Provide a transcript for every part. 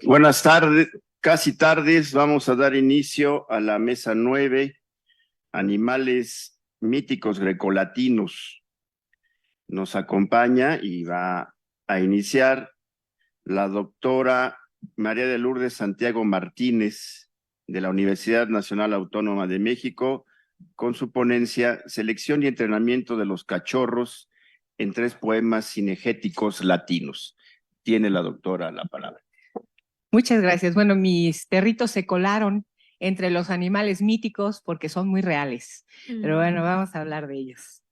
Buenas tardes, casi tardes. Vamos a dar inicio a la mesa 9, animales míticos grecolatinos. Nos acompaña y va a iniciar la doctora María de Lourdes Santiago Martínez de la Universidad Nacional Autónoma de México con su ponencia Selección y entrenamiento de los cachorros en 3 poemas cinegéticos latinos. Tiene la doctora la palabra. Muchas gracias. Bueno, mis perritos se colaron entre los animales míticos porque son muy reales. Pero bueno, vamos a hablar de ellos.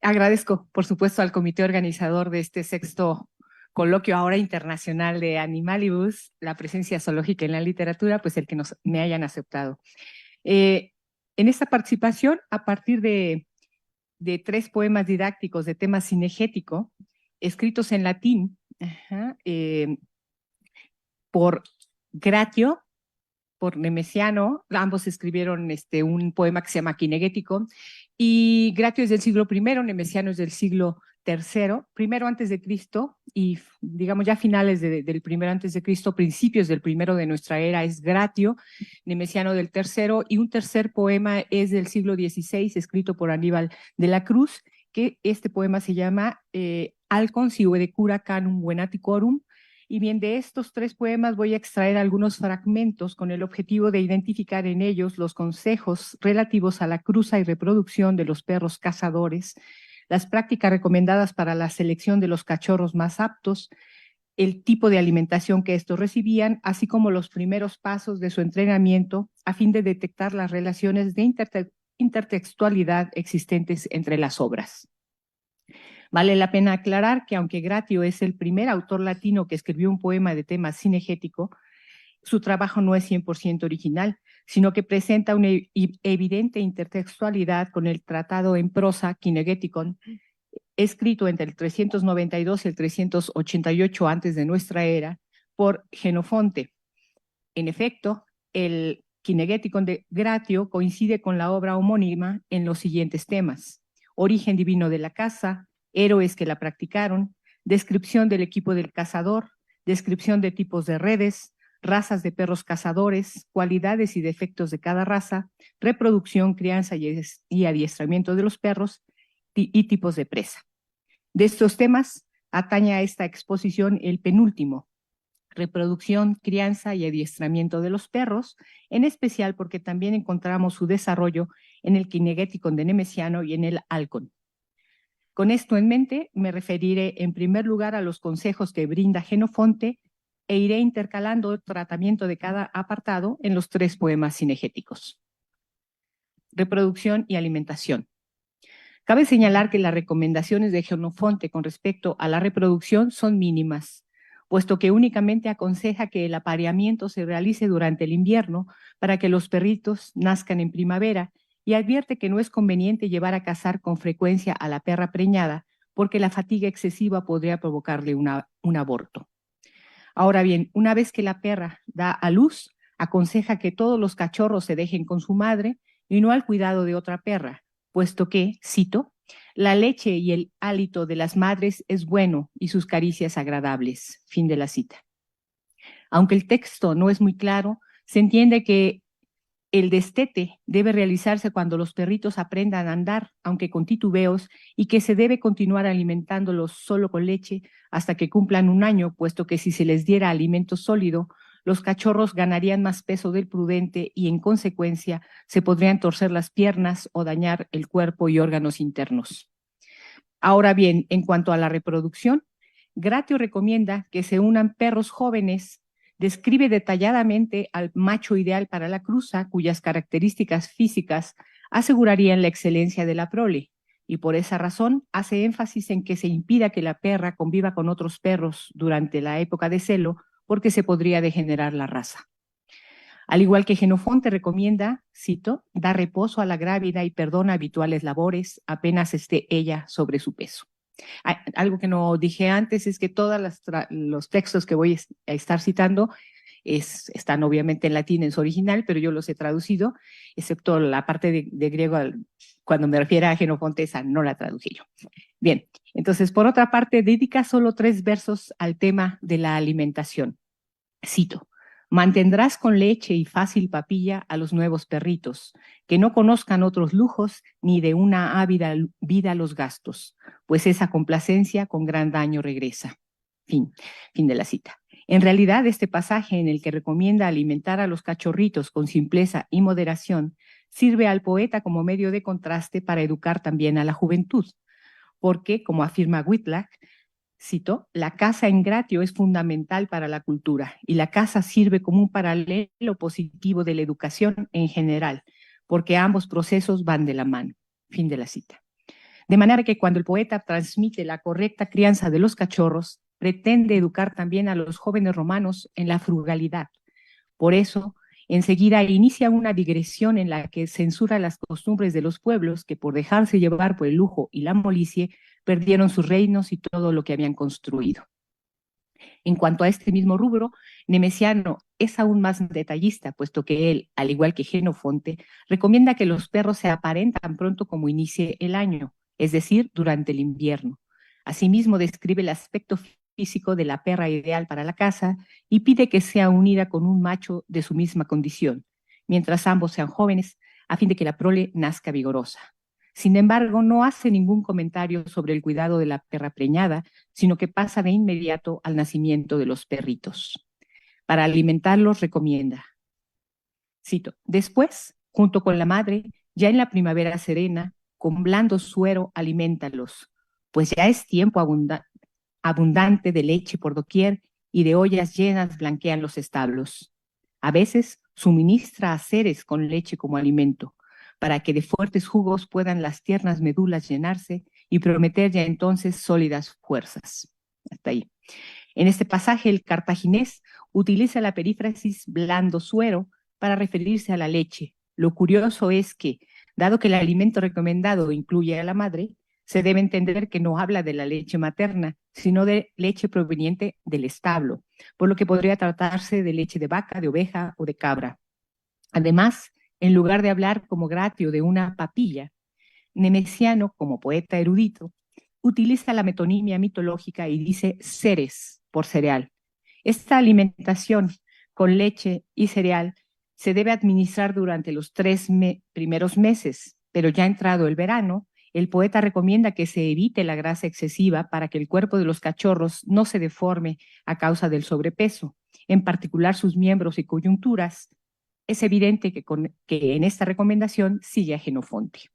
Agradezco, por supuesto, al comité organizador de este 6º coloquio ahora internacional de Animalibus, la presencia zoológica en la literatura, pues el que me hayan aceptado. En esta participación, a partir de 3 poemas didácticos de tema cinegético, escritos en latín, por Gratio, por Nemesiano, ambos escribieron un poema que se llama Quinegético, y Gratio es del siglo I, Nemesiano es del siglo III, primero antes de Cristo, y digamos ya finales del primero antes de Cristo, principios del primero de nuestra era es Gratio, Nemesiano del III, y un tercer poema es del siglo XVI, escrito por Aníbal de la Cruz, que este poema se llama Alcon sive cura canum venaticorum. Y bien, de estos 3 poemas voy a extraer algunos fragmentos con el objetivo de identificar en ellos los consejos relativos a la cruza y reproducción de los perros cazadores, las prácticas recomendadas para la selección de los cachorros más aptos, el tipo de alimentación que estos recibían, así como los primeros pasos de su entrenamiento a fin de detectar las relaciones de intertextualidad existentes entre las obras. Vale la pena aclarar que aunque Gratio es el primer autor latino que escribió un poema de tema cinegético, su trabajo no es 100% original, sino que presenta una evidente intertextualidad con el tratado en prosa Quinegéticon, escrito entre el 392 y el 388 antes de nuestra era por Genofonte. En efecto, el Quinegéticon de Gratio coincide con la obra homónima en los siguientes temas: origen divino de la caza, héroes que la practicaron, descripción del equipo del cazador, descripción de tipos de redes, razas de perros cazadores, cualidades y defectos de cada raza, reproducción, crianza y adiestramiento de los perros y tipos de presa. De estos temas atañe a esta exposición el penúltimo, reproducción, crianza y adiestramiento de los perros, en especial porque también encontramos su desarrollo en el Quinegéticon de Nemesiano y en el Alcon. Con esto en mente, me referiré en primer lugar a los consejos que brinda Genofonte e iré intercalando el tratamiento de cada apartado en los 3 poemas cinegéticos. Reproducción y alimentación. Cabe señalar que las recomendaciones de Genofonte con respecto a la reproducción son mínimas, puesto que únicamente aconseja que el apareamiento se realice durante el invierno para que los perritos nazcan en primavera, y advierte que no es conveniente llevar a cazar con frecuencia a la perra preñada, porque la fatiga excesiva podría provocarle un aborto. Ahora bien, una vez que la perra da a luz, aconseja que todos los cachorros se dejen con su madre y no al cuidado de otra perra, puesto que, cito, la leche y el hálito de las madres es bueno y sus caricias agradables. Fin de la cita. Aunque el texto no es muy claro, se entiende que el destete debe realizarse cuando los perritos aprendan a andar, aunque con titubeos, y que se debe continuar alimentándolos solo con leche hasta que cumplan 1 año, puesto que si se les diera alimento sólido, los cachorros ganarían más peso del prudente y en consecuencia se podrían torcer las piernas o dañar el cuerpo y órganos internos. Ahora bien, en cuanto a la reproducción, Gratio recomienda que se unan perros jóvenes. Describe detalladamente al macho ideal para la cruza, cuyas características físicas asegurarían la excelencia de la prole, y por esa razón hace énfasis en que se impida que la perra conviva con otros perros durante la época de celo, porque se podría degenerar la raza. Al igual que Genofonte recomienda, cito, dar reposo a la grávida y perdona habituales labores apenas esté ella sobre su peso. Algo que no dije antes es que todos los textos que voy a estar citando están obviamente en latín en su original, pero yo los he traducido, excepto la parte de griego, cuando me refiero a Genofonte, esa no la traducí yo. Bien, entonces, por otra parte, dedica solo 3 versos al tema de la alimentación. Cito, mantendrás con leche y fácil papilla a los nuevos perritos, que no conozcan otros lujos ni de una ávida vida los gastos, pues esa complacencia con gran daño regresa. Fin de la cita. En realidad, este pasaje en el que recomienda alimentar a los cachorritos con simpleza y moderación sirve al poeta como medio de contraste para educar también a la juventud, porque, como afirma Whitlock, cito, la casa en Gratio es fundamental para la cultura y la casa sirve como un paralelo positivo de la educación en general, porque ambos procesos van de la mano. Fin de la cita. De manera que cuando el poeta transmite la correcta crianza de los cachorros, pretende educar también a los jóvenes romanos en la frugalidad. Por eso, enseguida inicia una digresión en la que censura las costumbres de los pueblos que por dejarse llevar por el lujo y la molicie, perdieron sus reinos y todo lo que habían construido. En cuanto a este mismo rubro, Nemesiano es aún más detallista, puesto que él, al igual que Jenofonte, recomienda que los perros se aparen tan pronto como inicie el año, es decir, durante el invierno. Asimismo, describe el aspecto físico de la perra ideal para la caza y pide que sea unida con un macho de su misma condición, mientras ambos sean jóvenes, a fin de que la prole nazca vigorosa. Sin embargo, no hace ningún comentario sobre el cuidado de la perra preñada, sino que pasa de inmediato al nacimiento de los perritos. Para alimentarlos recomienda, cito, después, junto con la madre, ya en la primavera serena, con blando suero aliméntalos, pues ya es tiempo abundante de leche por doquier y de ollas llenas blanquean los establos. A veces suministra a seres con leche como alimento, para que de fuertes jugos puedan las tiernas medulas llenarse y prometer ya entonces sólidas fuerzas. Hasta ahí. En este pasaje, el cartaginés utiliza la perífrasis blando suero para referirse a la leche. Lo curioso es que, dado que el alimento recomendado incluye a la madre, se debe entender que no habla de la leche materna, sino de leche proveniente del establo, por lo que podría tratarse de leche de vaca, de oveja o de cabra. Además, en lugar de hablar como Gratio de una papilla, Nemesiano, como poeta erudito, utiliza la metonimia mitológica y dice seres por cereal. Esta alimentación con leche y cereal se debe administrar durante los 3 primeros meses, pero ya entrado el verano, el poeta recomienda que se evite la grasa excesiva para que el cuerpo de los cachorros no se deforme a causa del sobrepeso, en particular sus miembros y coyunturas. Es evidente que en esta recomendación sigue a Jenofonte.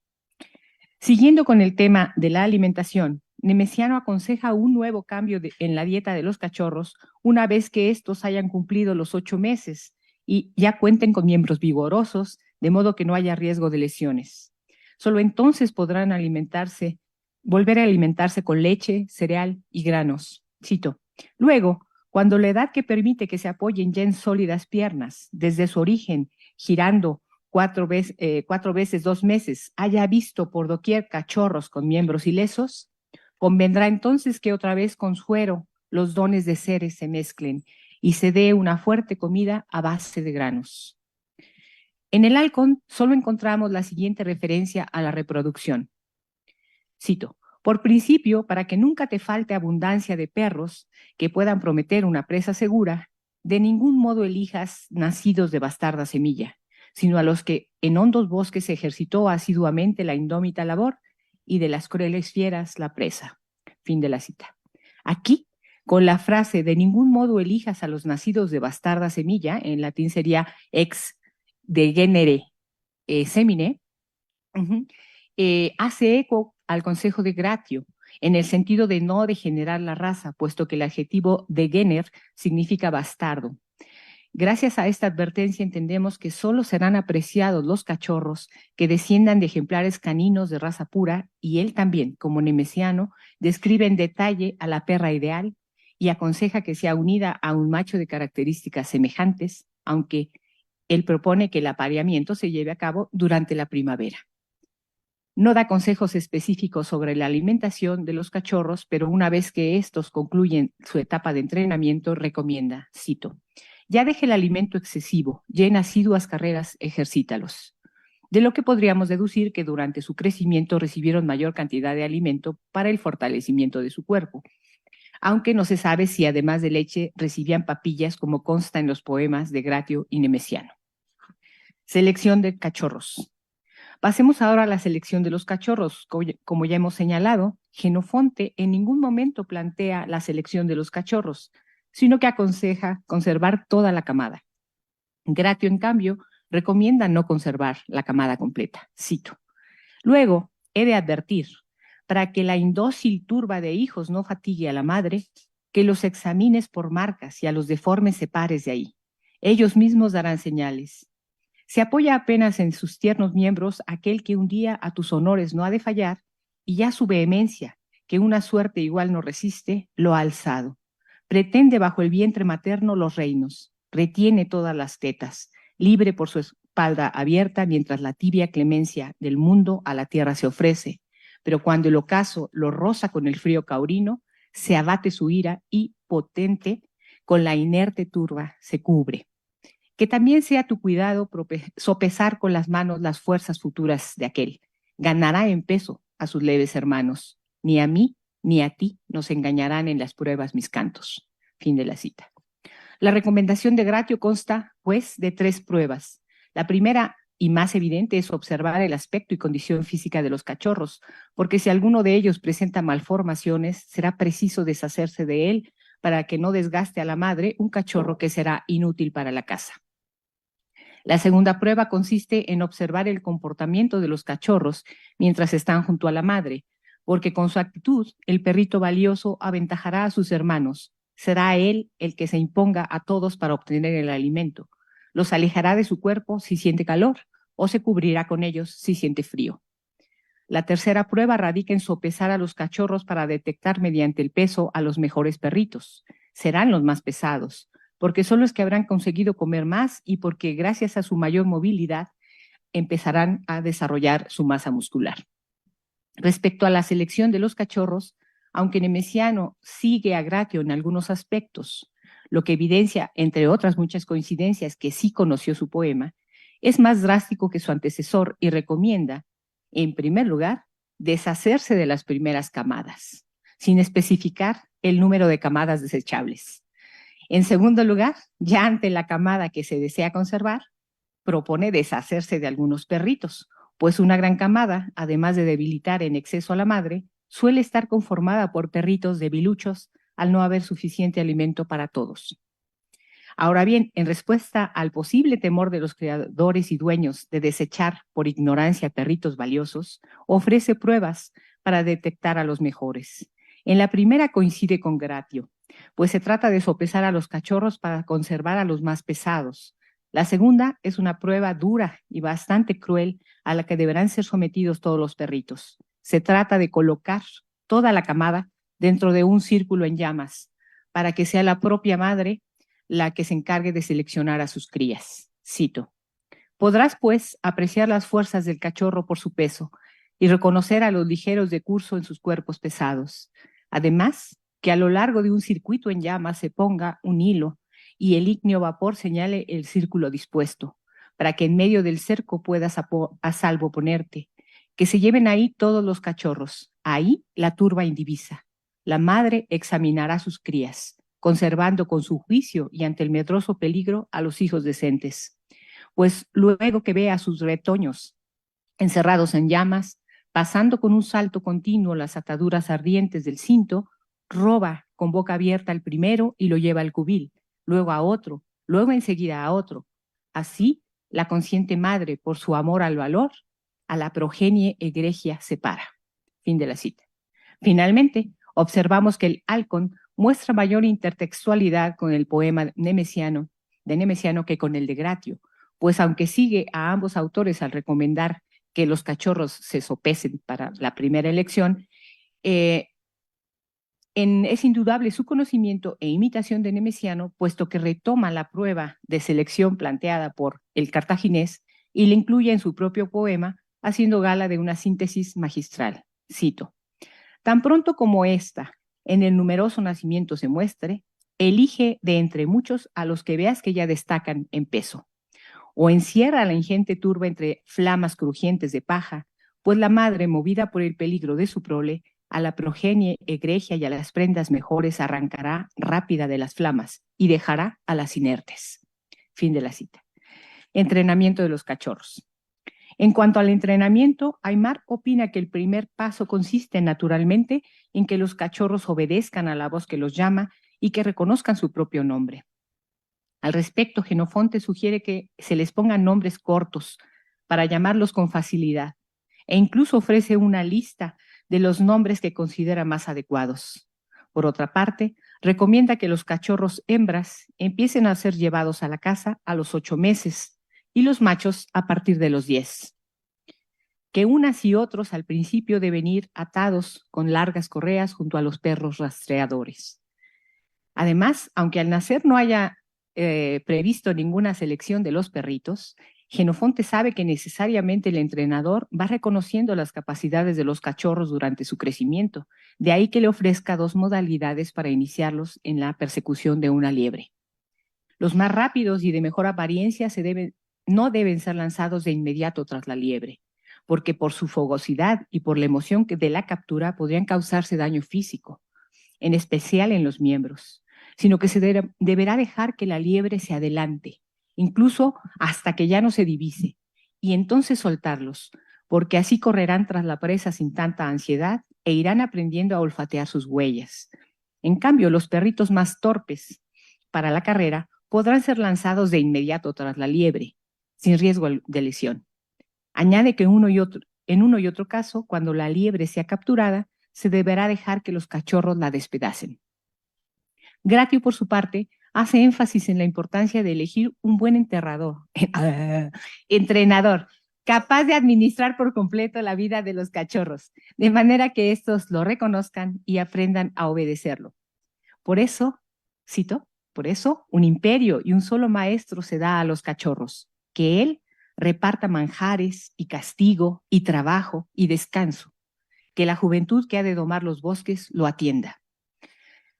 Siguiendo con el tema de la alimentación, Nemesiano aconseja un nuevo cambio en la dieta de los cachorros una vez que estos hayan cumplido los 8 meses y ya cuenten con miembros vigorosos, de modo que no haya riesgo de lesiones. Solo entonces podrán volver a alimentarse con leche, cereal y granos. Cito, luego, cuando la edad que permite que se apoyen ya en sólidas piernas, desde su origen, girando 4 veces 2 meses, haya visto por doquier cachorros con miembros ilesos, convendrá entonces que otra vez con suero los dones de seres se mezclen y se dé una fuerte comida a base de granos. En el halcón solo encontramos la siguiente referencia a la reproducción. Cito, por principio, para que nunca te falte abundancia de perros que puedan prometer una presa segura, de ningún modo elijas nacidos de bastarda semilla, sino a los que en hondos bosques ejercitó asiduamente la indómita labor y de las crueles fieras la presa. Fin de la cita. Aquí, con la frase de ningún modo elijas a los nacidos de bastarda semilla, en latín sería ex de genere semine, hace eco al consejo de Gratio, en el sentido de no degenerar la raza, puesto que el adjetivo degener significa bastardo. Gracias a esta advertencia entendemos que solo serán apreciados los cachorros que desciendan de ejemplares caninos de raza pura, y él también, como Nemesiano, describe en detalle a la perra ideal y aconseja que sea unida a un macho de características semejantes, aunque él propone que el apareamiento se lleve a cabo durante la primavera. No da consejos específicos sobre la alimentación de los cachorros, pero una vez que estos concluyen su etapa de entrenamiento, recomienda, cito, ya deje el alimento excesivo, ya en asiduas carreras ejercítalos. De lo que podríamos deducir que durante su crecimiento recibieron mayor cantidad de alimento para el fortalecimiento de su cuerpo. aunque no se sabe si además de leche recibían papillas como consta en los poemas de Gratio y Nemesiano. Selección de cachorros. Pasemos ahora a la selección de los cachorros. Como ya hemos señalado, Jenofonte en ningún momento plantea la selección de los cachorros, sino que aconseja conservar toda la camada. Gratio, en cambio, recomienda no conservar la camada completa. Cito. Luego, he de advertir, para que la indócil turba de hijos no fatigue a la madre, que los examines por marcas y a los deformes separes de ahí. Ellos mismos darán señales. Se apoya apenas en sus tiernos miembros aquel que un día a tus honores no ha de fallar, y ya su vehemencia, que una suerte igual no resiste, lo ha alzado. Pretende bajo el vientre materno los reinos, retiene todas las tetas, libre por su espalda abierta, mientras la tibia clemencia del mundo a la tierra se ofrece. Pero cuando el ocaso lo roza con el frío caurino, se abate su ira y, potente, con la inerte turba se cubre. Que también sea tu cuidado sopesar con las manos las fuerzas futuras de aquel. Ganará en peso a sus leves hermanos. Ni a mí ni a ti nos engañarán en las pruebas mis cantos. Fin de la cita. La recomendación de Gratio consta, pues, de 3 pruebas. La primera y más evidente es observar el aspecto y condición física de los cachorros, porque si alguno de ellos presenta malformaciones, será preciso deshacerse de él para que no desgaste a la madre un cachorro que será inútil para la casa. La segunda prueba consiste en observar el comportamiento de los cachorros mientras están junto a la madre, porque con su actitud el perrito valioso aventajará a sus hermanos. Será él el que se imponga a todos para obtener el alimento. Los alejará de su cuerpo si siente calor o se cubrirá con ellos si siente frío. La tercera prueba radica en sopesar a los cachorros para detectar mediante el peso a los mejores perritos. Serán los más pesados, porque son los que habrán conseguido comer más y porque gracias a su mayor movilidad empezarán a desarrollar su masa muscular. Respecto a la selección de los cachorros, aunque Nemesiano sigue a Gratio en algunos aspectos, lo que evidencia, entre otras muchas coincidencias, que sí conoció su poema, es más drástico que su antecesor y recomienda, en primer lugar, deshacerse de las primeras camadas, sin especificar el número de camadas desechables. En segundo lugar, ya ante la camada que se desea conservar, propone deshacerse de algunos perritos, pues una gran camada, además de debilitar en exceso a la madre, suele estar conformada por perritos debiluchos al no haber suficiente alimento para todos. Ahora bien, en respuesta al posible temor de los criadores y dueños de desechar por ignorancia perritos valiosos, ofrece pruebas para detectar a los mejores. En la primera coincide con Gratio, pues se trata de sopesar a los cachorros para conservar a los más pesados. La segunda es una prueba dura y bastante cruel a la que deberán ser sometidos todos los perritos. Se trata de colocar toda la camada dentro de un círculo en llamas, para que sea la propia madre la que se encargue de seleccionar a sus crías. Cito. Podrás, pues, apreciar las fuerzas del cachorro por su peso y reconocer a los ligeros de curso en sus cuerpos pesados. Además, que a lo largo de un circuito en llamas se ponga un hilo y el ígneo vapor señale el círculo dispuesto, para que en medio del cerco puedas a salvo ponerte. Que se lleven ahí todos los cachorros, ahí la turba indivisa. La madre examinará a sus crías, conservando con su juicio y ante el medroso peligro a los hijos decentes. Pues luego que vea a sus retoños encerrados en llamas, pasando con un salto continuo las ataduras ardientes del cinto, roba con boca abierta al primero y lo lleva al cubil, luego a otro, luego enseguida a otro. Así, la consciente madre, por su amor al valor, a la progenie egregia separa. Fin de la cita. Finalmente, observamos que el halcón muestra mayor intertextualidad con el poema de Nemesiano que con el de Gratio, pues aunque sigue a ambos autores al recomendar que los cachorros se sopesen para la primera elección, es indudable su conocimiento e imitación de Nemesiano, puesto que retoma la prueba de selección planteada por el cartaginés y la incluye en su propio poema, haciendo gala de una síntesis magistral. Cito. Tan pronto como ésta en el numeroso nacimiento se muestre, elige de entre muchos a los que veas que ya destacan en peso, o encierra a la ingente turba entre flamas crujientes de paja, pues la madre, movida por el peligro de su prole, a la progenie egregia y a las prendas mejores arrancará rápida de las flamas y dejará a las inertes. Fin de la cita. Entrenamiento de los cachorros. En cuanto al entrenamiento, Aymar opina que el primer paso consiste naturalmente en que los cachorros obedezcan a la voz que los llama y que reconozcan su propio nombre. Al respecto, Jenofonte sugiere que se les pongan nombres cortos para llamarlos con facilidad e incluso ofrece una lista de los nombres que considera más adecuados. Por otra parte, recomienda que los cachorros hembras empiecen a ser llevados a la casa a los 8 meses y los machos a partir de los 10. Que unas y otros al principio deben ir atados con largas correas junto a los perros rastreadores. Además, aunque al nacer no haya previsto ninguna selección de los perritos, Jenofonte sabe que necesariamente el entrenador va reconociendo las capacidades de los cachorros durante su crecimiento, de ahí que le ofrezca 2 modalidades para iniciarlos en la persecución de una liebre. Los más rápidos y de mejor apariencia no deben ser lanzados de inmediato tras la liebre, porque por su fogosidad y por la emoción de la captura podrían causarse daño físico, en especial en los miembros, sino que se deberá dejar que la liebre se adelante, incluso hasta que ya no se divise, y entonces soltarlos, porque así correrán tras la presa sin tanta ansiedad e irán aprendiendo a olfatear sus huellas. En cambio, los perritos más torpes para la carrera podrán ser lanzados de inmediato tras la liebre, sin riesgo de lesión. Añade que en uno y otro caso, cuando la liebre sea capturada, se deberá dejar que los cachorros la despedacen. Gratio, por su parte, hace énfasis en la importancia de elegir un buen entrenador, capaz de administrar por completo la vida de los cachorros, de manera que estos lo reconozcan y aprendan a obedecerlo. Por eso, cito, por eso un imperio y un solo maestro se da a los cachorros, que él reparta manjares y castigo y trabajo y descanso, que la juventud que ha de domar los bosques lo atienda.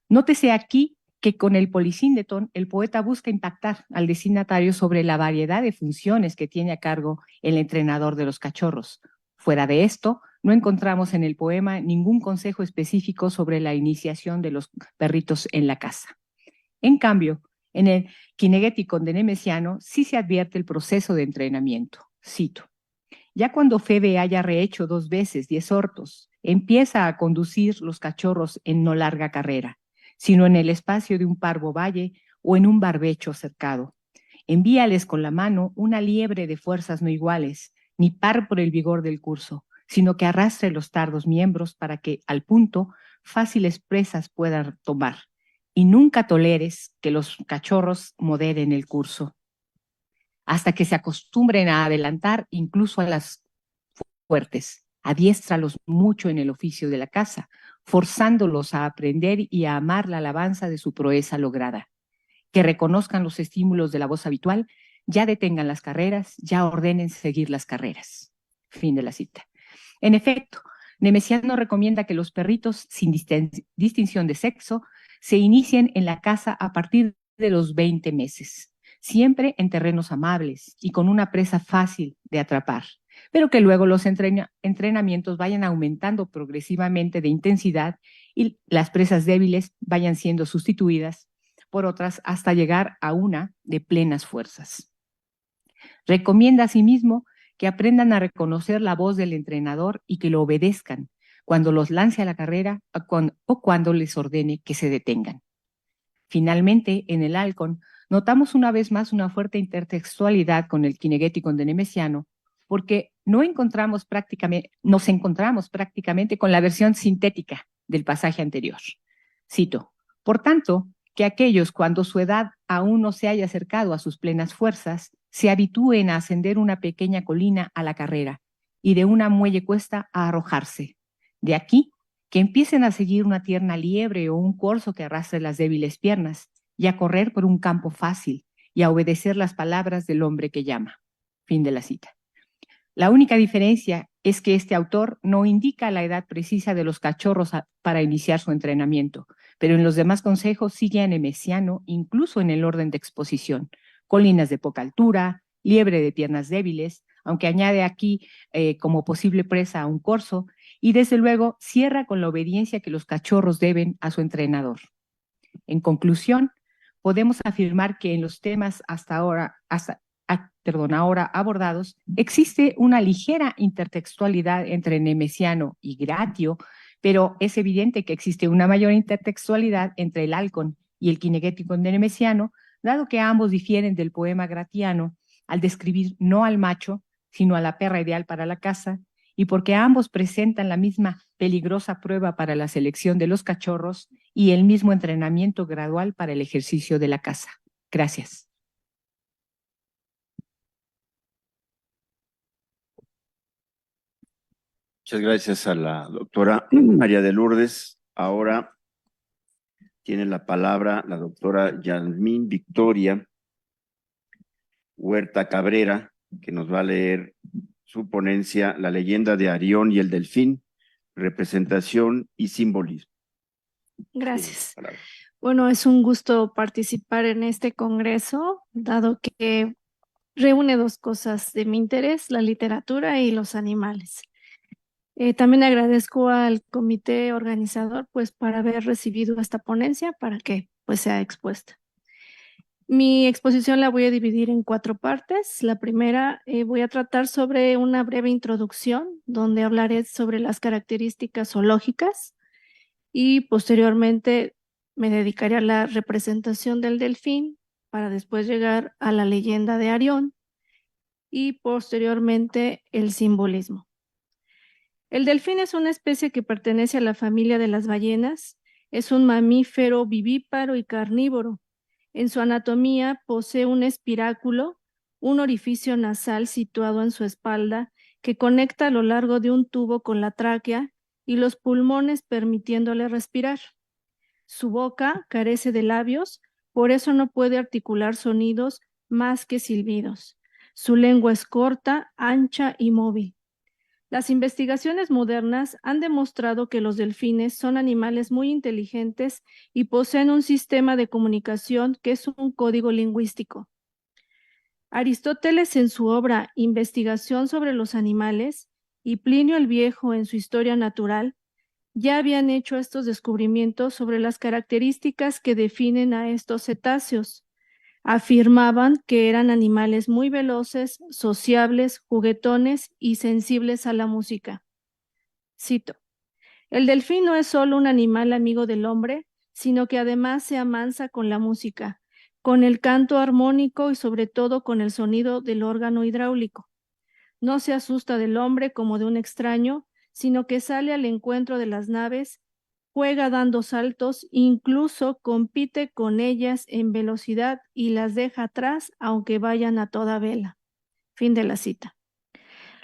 Nótese aquí que con el Polisíndeton el poeta busca impactar al destinatario sobre la variedad de funciones que tiene a cargo el entrenador de los cachorros. Fuera de esto, no encontramos en el poema ningún consejo específico sobre la iniciación de los perritos en la casa. En cambio, en el Kinegéticon de Nemesiano sí se advierte el proceso de entrenamiento. Cito: ya cuando Febe haya rehecho 2 veces 10 hortos, empieza a conducir los cachorros en no larga carrera, sino en el espacio de un parvo valle o en un barbecho cercado. Envíales con la mano una liebre de fuerzas no iguales, ni par por el vigor del curso, sino que arrastre los tardos miembros para que, al punto, fáciles presas puedan tomar. Y nunca toleres que los cachorros moderen el curso, hasta que se acostumbren a adelantar incluso a las fuertes. Adiéstralos mucho en el oficio de la casa, forzándolos a aprender y a amar la alabanza de su proeza lograda. Que reconozcan los estímulos de la voz habitual, ya detengan las carreras, ya ordenen seguir las carreras. Fin de la cita. En efecto, Nemesiano recomienda que los perritos, sin distinción de sexo, se inicien en la casa a partir de los 20 meses, siempre en terrenos amables y con una presa fácil de atrapar, pero que luego los entrenamientos vayan aumentando progresivamente de intensidad y las presas débiles vayan siendo sustituidas por otras hasta llegar a una de plenas fuerzas. Recomienda asimismo que aprendan a reconocer la voz del entrenador y que lo obedezcan cuando los lance a la carrera o cuando les ordene que se detengan. Finalmente, en el Halcón, notamos una vez más una fuerte intertextualidad con el Kinegéticon de Nemesiano, porque nos encontramos prácticamente con la versión sintética del pasaje anterior. Cito: por tanto, que aquellos cuando su edad aún no se haya acercado a sus plenas fuerzas, se habitúen a ascender una pequeña colina a la carrera y de una muelle cuesta a arrojarse. De aquí que empiecen a seguir una tierna liebre o un corzo que arrastre las débiles piernas y a correr por un campo fácil y a obedecer las palabras del hombre que llama. Fin de la cita. La única diferencia es que este autor no indica la edad precisa de los cachorros para iniciar su entrenamiento, pero en los demás consejos sigue a Nemesiano incluso en el orden de exposición: colinas de poca altura, liebre de piernas débiles, aunque añade aquí como posible presa a un corzo, y desde luego cierra con la obediencia que los cachorros deben a su entrenador. En conclusión, podemos afirmar que en los temas ahora abordados, existe una ligera intertextualidad entre Nemesiano y Gratio, pero es evidente que existe una mayor intertextualidad entre el halcón y el kinegético de Nemesiano, dado que ambos difieren del poema gratiano al describir no al macho, sino a la perra ideal para la caza, y porque ambos presentan la misma peligrosa prueba para la selección de los cachorros y el mismo entrenamiento gradual para el ejercicio de la caza. Gracias. Muchas gracias a la doctora María de Lourdes. Ahora tiene la palabra la doctora Yasmín Victoria Huerta Cabrera, que nos va a leer su ponencia, La leyenda de Arión y el delfín, representación y simbolismo. Gracias. Bueno, es un gusto participar en este congreso, dado que reúne dos cosas de mi interés, la literatura y los animales. También agradezco al comité organizador pues para haber recibido esta ponencia para que pues sea expuesta. Mi exposición la voy a dividir en 4 partes. La primera voy a tratar sobre una breve introducción donde hablaré sobre las características zoológicas y posteriormente me dedicaré a la representación del delfín para después llegar a la leyenda de Arión y posteriormente el simbolismo. El delfín es una especie que pertenece a la familia de las ballenas. Es un mamífero vivíparo y carnívoro. En su anatomía posee un espiráculo, un orificio nasal situado en su espalda que conecta a lo largo de un tubo con la tráquea y los pulmones permitiéndole respirar. Su boca carece de labios, por eso no puede articular sonidos más que silbidos. Su lengua es corta, ancha y móvil. Las investigaciones modernas han demostrado que los delfines son animales muy inteligentes y poseen un sistema de comunicación que es un código lingüístico. Aristóteles en su obra Investigación sobre los animales y Plinio el Viejo en su Historia Natural ya habían hecho estos descubrimientos sobre las características que definen a estos cetáceos. Afirmaban que eran animales muy veloces, sociables, juguetones y sensibles a la música. Cito: el delfín no es solo un animal amigo del hombre, sino que además se amansa con la música, con el canto armónico y sobre todo con el sonido del órgano hidráulico. No se asusta del hombre como de un extraño, sino que sale al encuentro de las naves, juega dando saltos, incluso compite con ellas en velocidad y las deja atrás aunque vayan a toda vela. Fin de la cita.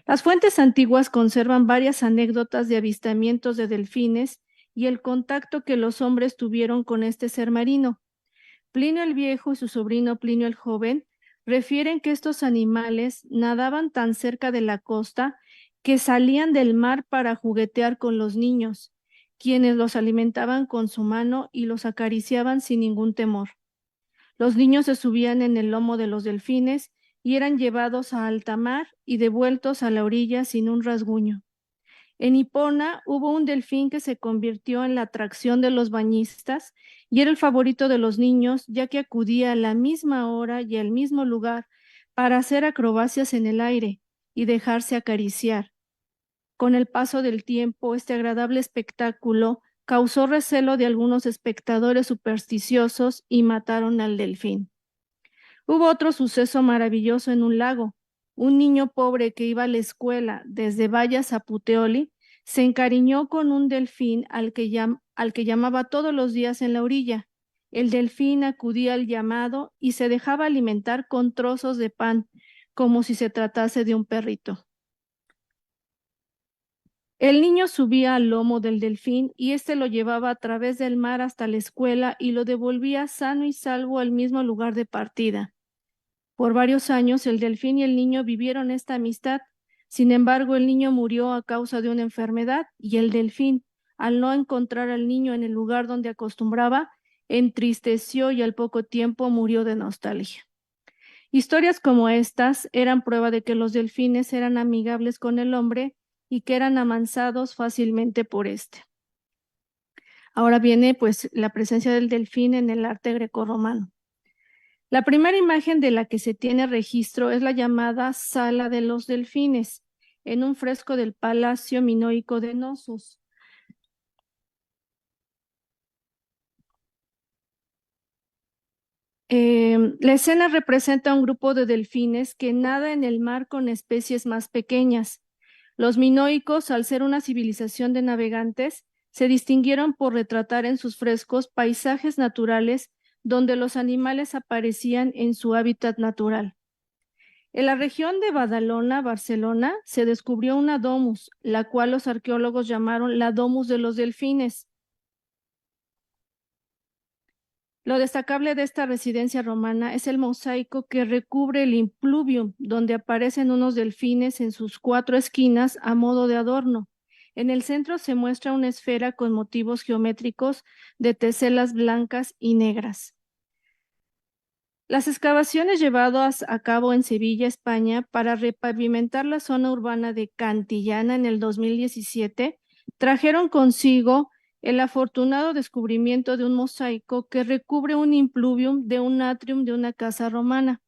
Las fuentes antiguas conservan varias anécdotas de avistamientos de delfines y el contacto que los hombres tuvieron con este ser marino. Plinio el Viejo y su sobrino Plinio el Joven refieren que estos animales nadaban tan cerca de la costa que salían del mar para juguetear con los niños, quienes los alimentaban con su mano y los acariciaban sin ningún temor. Los niños se subían en el lomo de los delfines y eran llevados a alta mar y devueltos a la orilla sin un rasguño. En Hipona hubo un delfín que se convirtió en la atracción de los bañistas y era el favorito de los niños, ya que acudía a la misma hora y al mismo lugar para hacer acrobacias en el aire y dejarse acariciar. Con el paso del tiempo, este agradable espectáculo causó recelo de algunos espectadores supersticiosos y mataron al delfín. Hubo otro suceso maravilloso en un lago. Un niño pobre que iba a la escuela desde Vallas a Puteoli se encariñó con un delfín al que llamaba todos los días en la orilla. El delfín acudía al llamado y se dejaba alimentar con trozos de pan, como si se tratase de un perrito. El niño subía al lomo del delfín y éste lo llevaba a través del mar hasta la escuela y lo devolvía sano y salvo al mismo lugar de partida. Por varios años el delfín y el niño vivieron esta amistad. Sin embargo, el niño murió a causa de una enfermedad y el delfín, al no encontrar al niño en el lugar donde acostumbraba, entristeció y al poco tiempo murió de nostalgia. Historias como estas eran prueba de que los delfines eran amigables con el hombre y que eran amansados fácilmente por este. Ahora viene pues la presencia del delfín en el arte grecorromano. La primera imagen de la que se tiene registro es la llamada Sala de los Delfines, en un fresco del Palacio Minoico de Nosos. La escena representa un grupo de delfines que nada en el mar con especies más pequeñas. Los minoicos, al ser una civilización de navegantes, se distinguieron por retratar en sus frescos paisajes naturales donde los animales aparecían en su hábitat natural. En la región de Badalona, Barcelona, se descubrió una domus, la cual los arqueólogos llamaron la domus de los delfines. Lo destacable de esta residencia romana es el mosaico que recubre el impluvium, donde aparecen unos delfines en sus 4 esquinas a modo de adorno. En el centro se muestra una esfera con motivos geométricos de teselas blancas y negras. Las excavaciones llevadas a cabo en Sevilla, España, para repavimentar la zona urbana de Cantillana en el 2017, trajeron consigo el afortunado descubrimiento de un mosaico que recubre un impluvium de un atrium de una casa romana.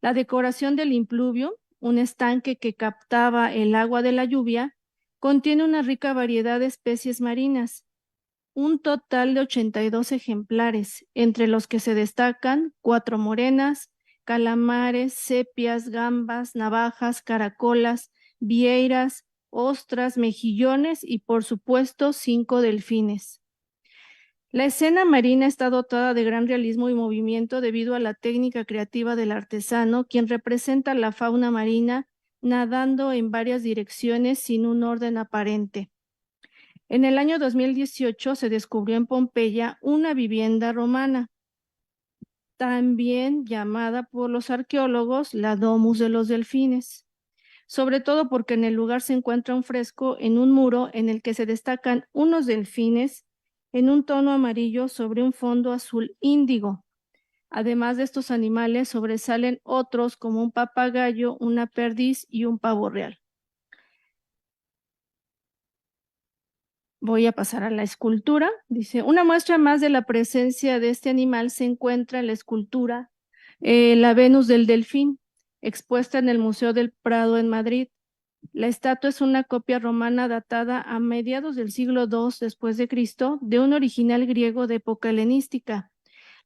La decoración del impluvium, un estanque que captaba el agua de la lluvia, contiene una rica variedad de especies marinas, un total de 82 ejemplares, entre los que se destacan 4 morenas, calamares, sepias, gambas, navajas, caracolas, vieiras, ostras, mejillones y por supuesto 5 delfines. La escena marina está dotada de gran realismo y movimiento debido a la técnica creativa del artesano, quien representa la fauna marina nadando en varias direcciones sin un orden aparente. En el año 2018 se descubrió en Pompeya una vivienda romana, también llamada por los arqueólogos la Domus de los Delfines, sobre todo porque en el lugar se encuentra un fresco en un muro en el que se destacan unos delfines en un tono amarillo sobre un fondo azul índigo. Además de estos animales sobresalen otros como un papagayo, una perdiz y un pavo real. Voy a pasar a la escultura. Dice, una muestra más de la presencia de este animal se encuentra en la escultura La Venus del Delfín, expuesta en el Museo del Prado en Madrid. La estatua es una copia romana datada a mediados del siglo II después de Cristo de un original griego de época helenística.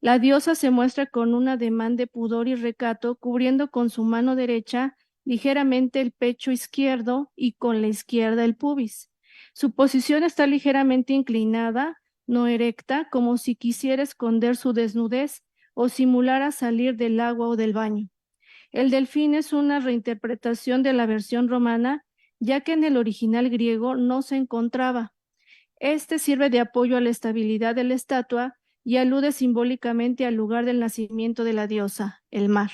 La diosa se muestra con un ademán de pudor y recato, cubriendo con su mano derecha ligeramente el pecho izquierdo y con la izquierda el pubis. Su posición está ligeramente inclinada, no erecta, como si quisiera esconder su desnudez o simulara salir del agua o del baño. El delfín es una reinterpretación de la versión romana, ya que en el original griego no se encontraba. Este sirve de apoyo a la estabilidad de la estatua y alude simbólicamente al lugar del nacimiento de la diosa, el mar.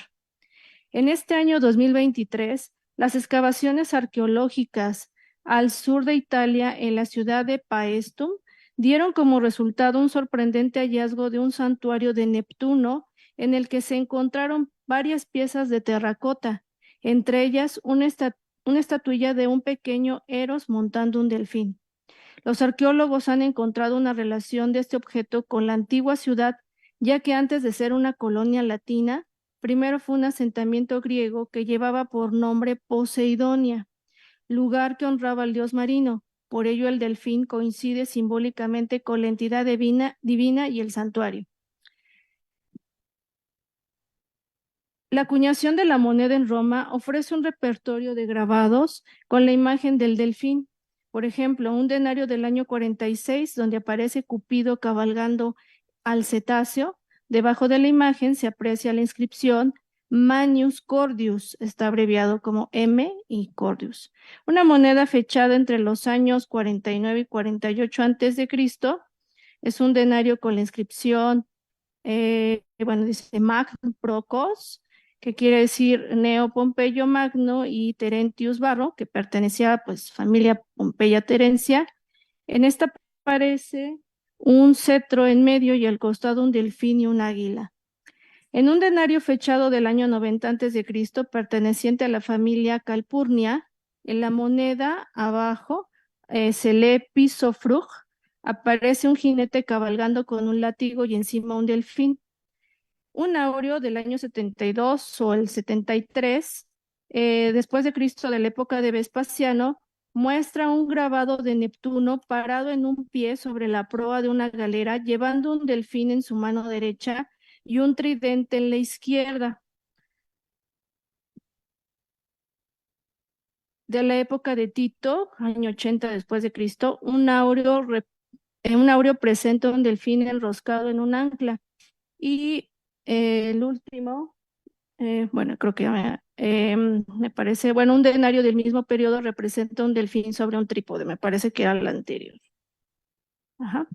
En este año 2023, las excavaciones arqueológicas al sur de Italia, en la ciudad de Paestum, dieron como resultado un sorprendente hallazgo de un santuario de Neptuno en el que se encontraron varias piezas de terracota, entre ellas una estatuilla de un pequeño Eros montando un delfín. Los arqueólogos han encontrado una relación de este objeto con la antigua ciudad, ya que antes de ser una colonia latina, primero fue un asentamiento griego que llevaba por nombre Poseidonia, lugar que honraba al dios marino. Por ello el delfín coincide simbólicamente con la entidad divina y el santuario. La acuñación de la moneda en Roma ofrece un repertorio de grabados con la imagen del delfín. Por ejemplo, un denario del año 46, donde aparece Cupido cabalgando al cetáceo. Debajo de la imagen se aprecia la inscripción Manius Cordius, está abreviado como M y Cordius. Una moneda fechada entre los años 49 y 48 a.C. Es un denario con la inscripción, dice Magnum Procos, que quiere decir Neo Pompeyo Magno, y Terentius Varro, que pertenecía pues familia Pompeya Terencia. En esta aparece un cetro en medio y al costado un delfín y un águila. En un denario fechado del año 90 a.C., perteneciente a la familia Calpurnia, En la moneda abajo se lee Pisofrug, aparece un jinete cabalgando con un látigo y encima un delfín. Un aureo del año 72 o el 73, después de Cristo, de la época de Vespasiano, muestra un grabado de Neptuno parado en un pie sobre la proa de una galera, llevando un delfín en su mano derecha y un tridente en la izquierda. De la época de Tito, año 80 después de Cristo, un aureo presenta un delfín enroscado en un ancla. Y el último, bueno, creo que me parece, bueno, un denario del mismo periodo representa un delfín sobre un trípode, me parece que era el anterior. Ajá.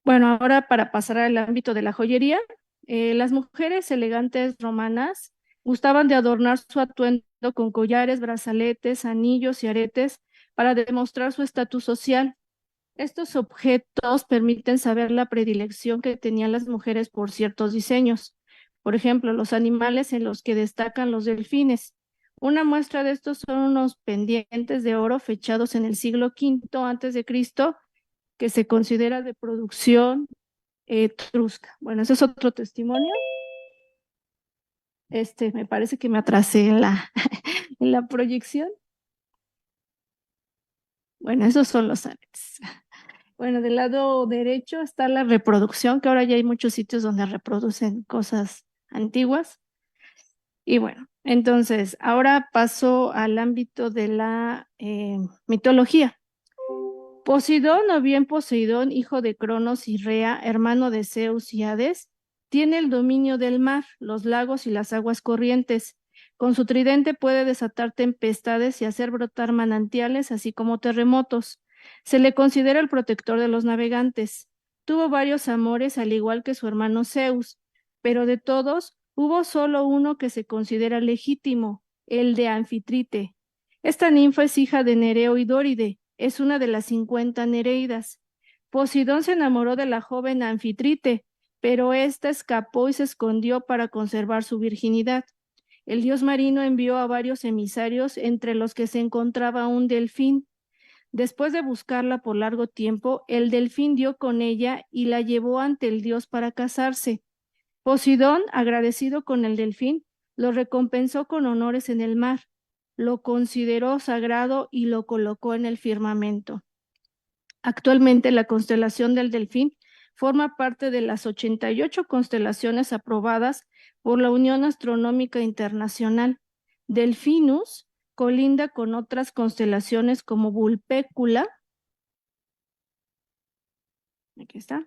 Bueno, ahora para pasar al ámbito de la joyería, las mujeres elegantes romanas gustaban de adornar su atuendo con collares, brazaletes, anillos y aretes para demostrar su estatus social. Estos objetos permiten saber la predilección que tenían las mujeres por ciertos diseños. Por ejemplo, los animales en los que destacan los delfines. Una muestra de estos son unos pendientes de oro fechados en el siglo V antes de Cristo, que se considera de producción etrusca. Bueno, ese es otro testimonio. Me parece que me atrasé en en la proyección. Bueno, esos son los aretes. Bueno, del lado derecho está la reproducción, que ahora ya hay muchos sitios donde reproducen cosas antiguas. Y bueno, entonces, ahora paso al ámbito de la mitología. Poseidón, o bien Poseidón, hijo de Cronos y Rea, hermano de Zeus y Hades, tiene el dominio del mar, los lagos y las aguas corrientes. Con su tridente puede desatar tempestades y hacer brotar manantiales, así como terremotos. Se le considera el protector de los navegantes. Tuvo varios amores, al igual que su hermano Zeus, pero de todos hubo solo uno que se considera legítimo, el de Anfitrite. Esta ninfa es hija de Nereo y Dóride, es una de las 50 Nereidas. Posidón se enamoró de la joven Anfitrite, pero ésta escapó y se escondió para conservar su virginidad. El dios marino envió a varios emisarios, entre los que se encontraba un delfín. Después de buscarla por largo tiempo, el delfín dio con ella y la llevó ante el dios para casarse. Posidón, agradecido con el delfín, lo recompensó con honores en el mar, lo consideró sagrado y lo colocó en el firmamento. Actualmente la constelación del Delfín forma parte de las 88 constelaciones aprobadas por la Unión Astronómica Internacional. Delfinus colinda con otras constelaciones como Vulpecula, aquí está,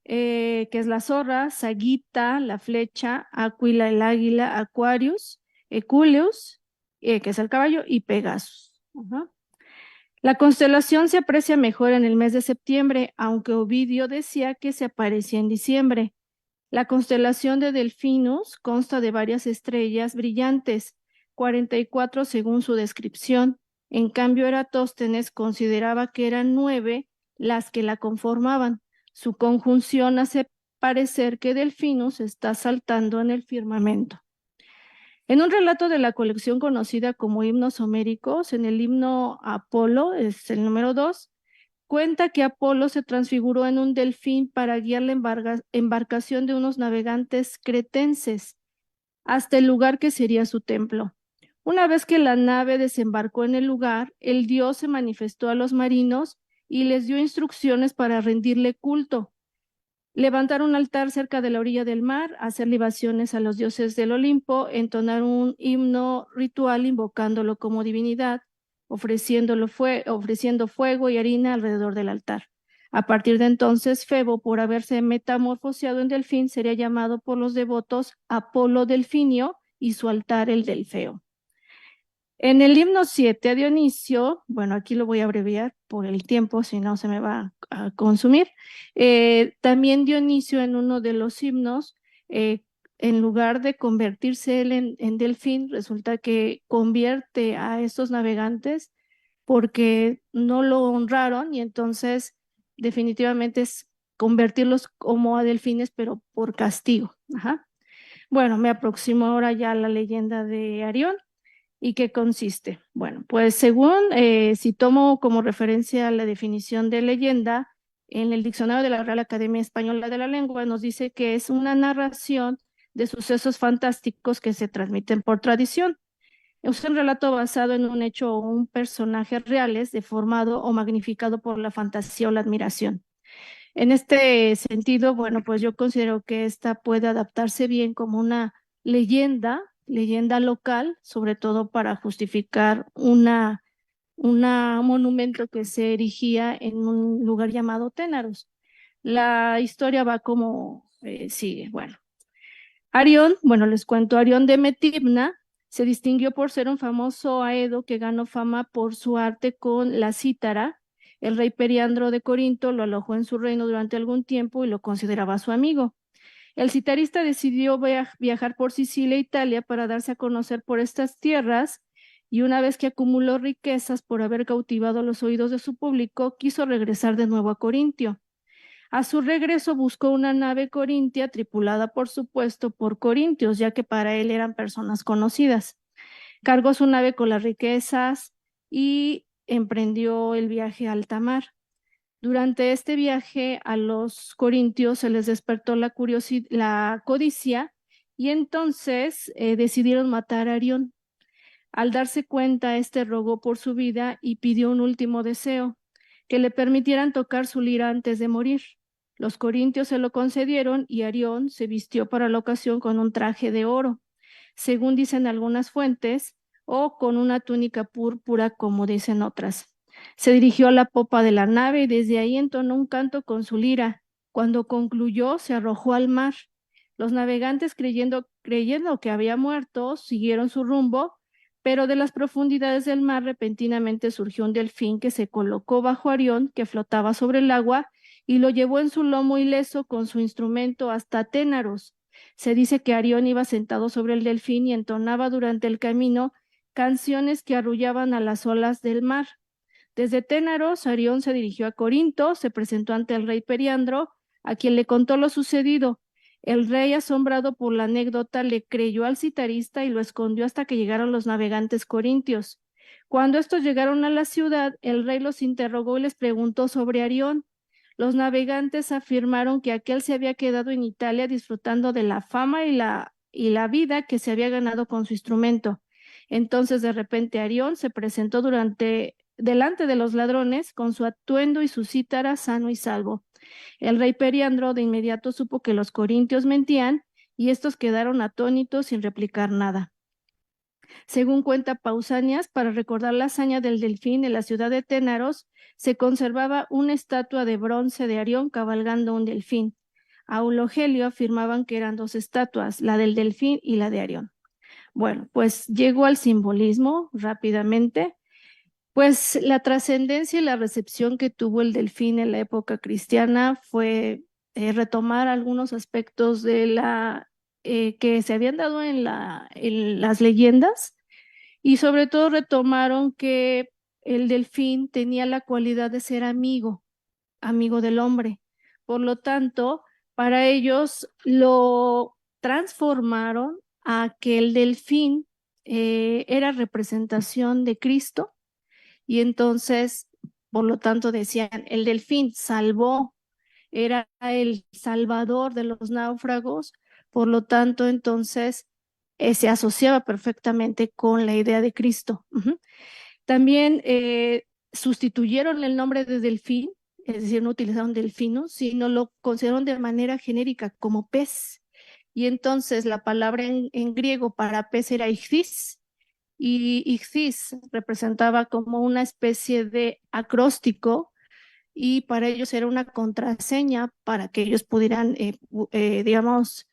que es la zorra, Sagitta, la flecha, Aquila, el águila, Aquarius, Eculeus, que es el caballo, y Pegasus. La constelación se aprecia mejor en el mes de septiembre, aunque Ovidio decía que se aparecía en diciembre. La constelación de Delfinus consta de varias estrellas brillantes, 44 según su descripción. En cambio, Eratóstenes consideraba que eran 9 las que la conformaban. Su conjunción hace parecer que Delfinus está saltando en el firmamento. En un relato de la colección conocida como Himnos Homéricos, en el himno Apolo, es el número 2, cuenta que Apolo se transfiguró en un delfín para guiar la embarcación de unos navegantes cretenses hasta el lugar que sería su templo. Una vez que la nave desembarcó en el lugar, el dios se manifestó a los marinos y les dio instrucciones para rendirle culto. Levantar un altar cerca de la orilla del mar, hacer libaciones a los dioses del Olimpo, entonar un himno ritual invocándolo como divinidad, ofreciendo fuego y harina alrededor del altar. A partir de entonces, Febo, por haberse metamorfoseado en delfín, sería llamado por los devotos Apolo Delfinio y su altar el Delfeo. En el himno 7 a Dionisio, bueno, aquí lo voy a abreviar por el tiempo, si no se me va a consumir. También Dionisio en uno de los himnos, en lugar de convertirse él en delfín, resulta que convierte a estos navegantes porque no lo honraron y entonces definitivamente es convertirlos como a delfines, pero por castigo. Ajá. Bueno, me aproximo ahora ya a la leyenda de Arión. ¿Y qué consiste? Bueno, pues según, si tomo como referencia la definición de leyenda, en el diccionario de la Real Academia Española de la Lengua nos dice que es una narración de sucesos fantásticos que se transmiten por tradición. Es un relato basado en un hecho o un personaje reales, deformado o magnificado por la fantasía o la admiración. En este sentido, bueno, pues yo considero que esta puede adaptarse bien como una leyenda local, sobre todo para justificar un monumento que se erigía en un lugar llamado Ténaros. La historia va como sigue. Bueno, Arión, bueno, les cuento, Arión de Metibna se distinguió por ser un famoso aedo que ganó fama por su arte con la cítara. El rey Periandro de Corinto lo alojó en su reino durante algún tiempo y lo consideraba su amigo. El citarista decidió viajar por Sicilia e Italia para darse a conocer por estas tierras y una vez que acumuló riquezas por haber cautivado los oídos de su público, quiso regresar de nuevo a Corintio. A su regreso buscó una nave corintia tripulada, por supuesto, por corintios, ya que para él eran personas conocidas. Cargó su nave con las riquezas y emprendió el viaje a alta mar. Durante este viaje a los corintios se les despertó la codicia y entonces decidieron matar a Arión. Al darse cuenta, este rogó por su vida y pidió un último deseo, que le permitieran tocar su lira antes de morir. Los corintios se lo concedieron y Arión se vistió para la ocasión con un traje de oro, según dicen algunas fuentes, o con una túnica púrpura, como dicen otras. Se dirigió a la popa de la nave y desde ahí entonó un canto con su lira. Cuando concluyó, se arrojó al mar. Los navegantes, creyendo que había muerto, siguieron su rumbo, pero de las profundidades del mar repentinamente surgió un delfín que se colocó bajo Arión, que flotaba sobre el agua, y lo llevó en su lomo ileso con su instrumento hasta Ténaros. Se dice que Arión iba sentado sobre el delfín y entonaba durante el camino canciones que arrullaban a las olas del mar. Desde Ténaros, Arión se dirigió a Corinto, se presentó ante el rey Periandro, a quien le contó lo sucedido. El rey, asombrado por la anécdota, le creyó al citarista y lo escondió hasta que llegaron los navegantes corintios. Cuando estos llegaron a la ciudad, el rey los interrogó y les preguntó sobre Arión. Los navegantes afirmaron que aquel se había quedado en Italia disfrutando de la fama y la vida que se había ganado con su instrumento. Entonces, de repente, Arión se presentó delante de los ladrones con su atuendo y su cítara sano y salvo. El rey Periandro de inmediato supo que los corintios mentían y estos quedaron atónitos sin replicar nada. Según cuenta Pausanias, para recordar la hazaña del delfín en la ciudad de Ténaros, se conservaba una estatua de bronce de Arión cabalgando un delfín. Aulo Gelio afirmaban que eran dos estatuas, la del delfín y la de Arión. Bueno, pues llegó al simbolismo rápidamente. Pues la trascendencia y la recepción que tuvo el delfín en la época cristiana fue retomar algunos aspectos de que se habían dado en las leyendas y sobre todo retomaron que el delfín tenía la cualidad de ser amigo del hombre. Por lo tanto, para ellos lo transformaron a que el delfín era representación de Cristo y entonces, por lo tanto, decían, el delfín salvó, era el salvador de los náufragos, por lo tanto, entonces se asociaba perfectamente con la idea de Cristo. También sustituyeron el nombre de delfín, es decir, no utilizaron delfino, sino lo consideraron de manera genérica como pez. Y entonces la palabra en griego para pez era ichthys, y ichthys representaba como una especie de acróstico y para ellos era una contraseña para que ellos pudieran, digamos,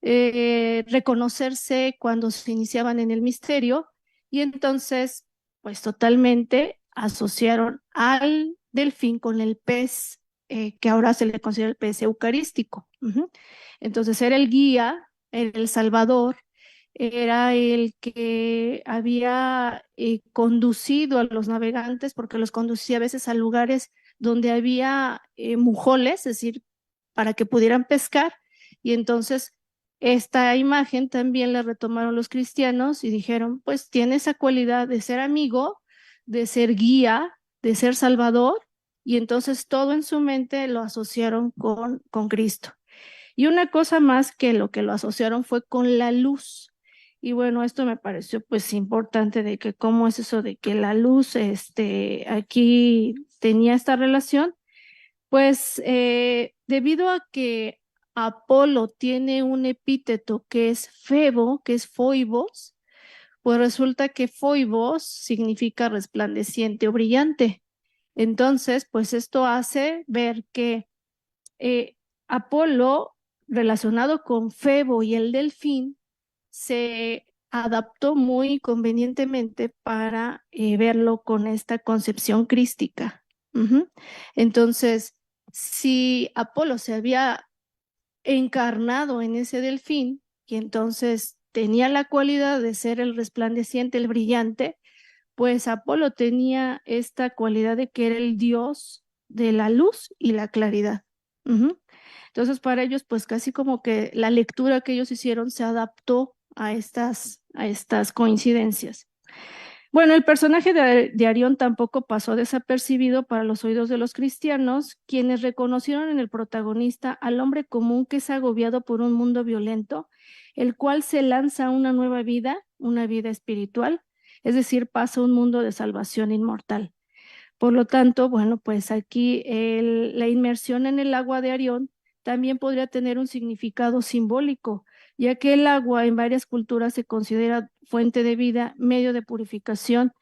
reconocerse cuando se iniciaban en el misterio y entonces, pues totalmente asociaron al delfín con el pez, que ahora se le considera el pez eucarístico. Entonces era el guía, era el salvador, era el que había conducido a los navegantes, porque los conducía a veces a lugares donde había mujoles, es decir, para que pudieran pescar, y entonces Esta imagen también la retomaron los cristianos y dijeron, pues tiene esa cualidad de ser amigo, de ser guía, de ser salvador, y entonces todo en su mente lo asociaron con Cristo. Y una cosa más que lo asociaron fue con la luz. Y bueno, esto me pareció pues importante de que cómo es eso de que la luz aquí tenía esta relación. Pues debido a que Apolo tiene un epíteto que es Febo, que es Foibos, pues resulta que Foibos significa resplandeciente o brillante. Entonces, pues esto hace ver que Apolo, relacionado con Febo y el delfín, se adaptó muy convenientemente para verlo con esta concepción crística. Ujú. Entonces, si Apolo se había encarnado en ese delfín, y entonces tenía la cualidad de ser el resplandeciente, el brillante, pues Apolo tenía esta cualidad de que era el dios de la luz y la claridad. Ujú. Entonces, para ellos, pues casi como que la lectura que ellos hicieron se adaptó a estas coincidencias. Bueno, el personaje de Arión tampoco pasó desapercibido para los oídos de los cristianos, quienes reconocieron en el protagonista al hombre común que es agobiado por un mundo violento, el cual se lanza a una nueva vida, una vida espiritual, es decir, pasa a un mundo de salvación inmortal. Por lo tanto, bueno, pues aquí la inmersión en el agua de Arión también podría tener un significado simbólico, ya que el agua en varias culturas se considera fuente de vida, medio de purificación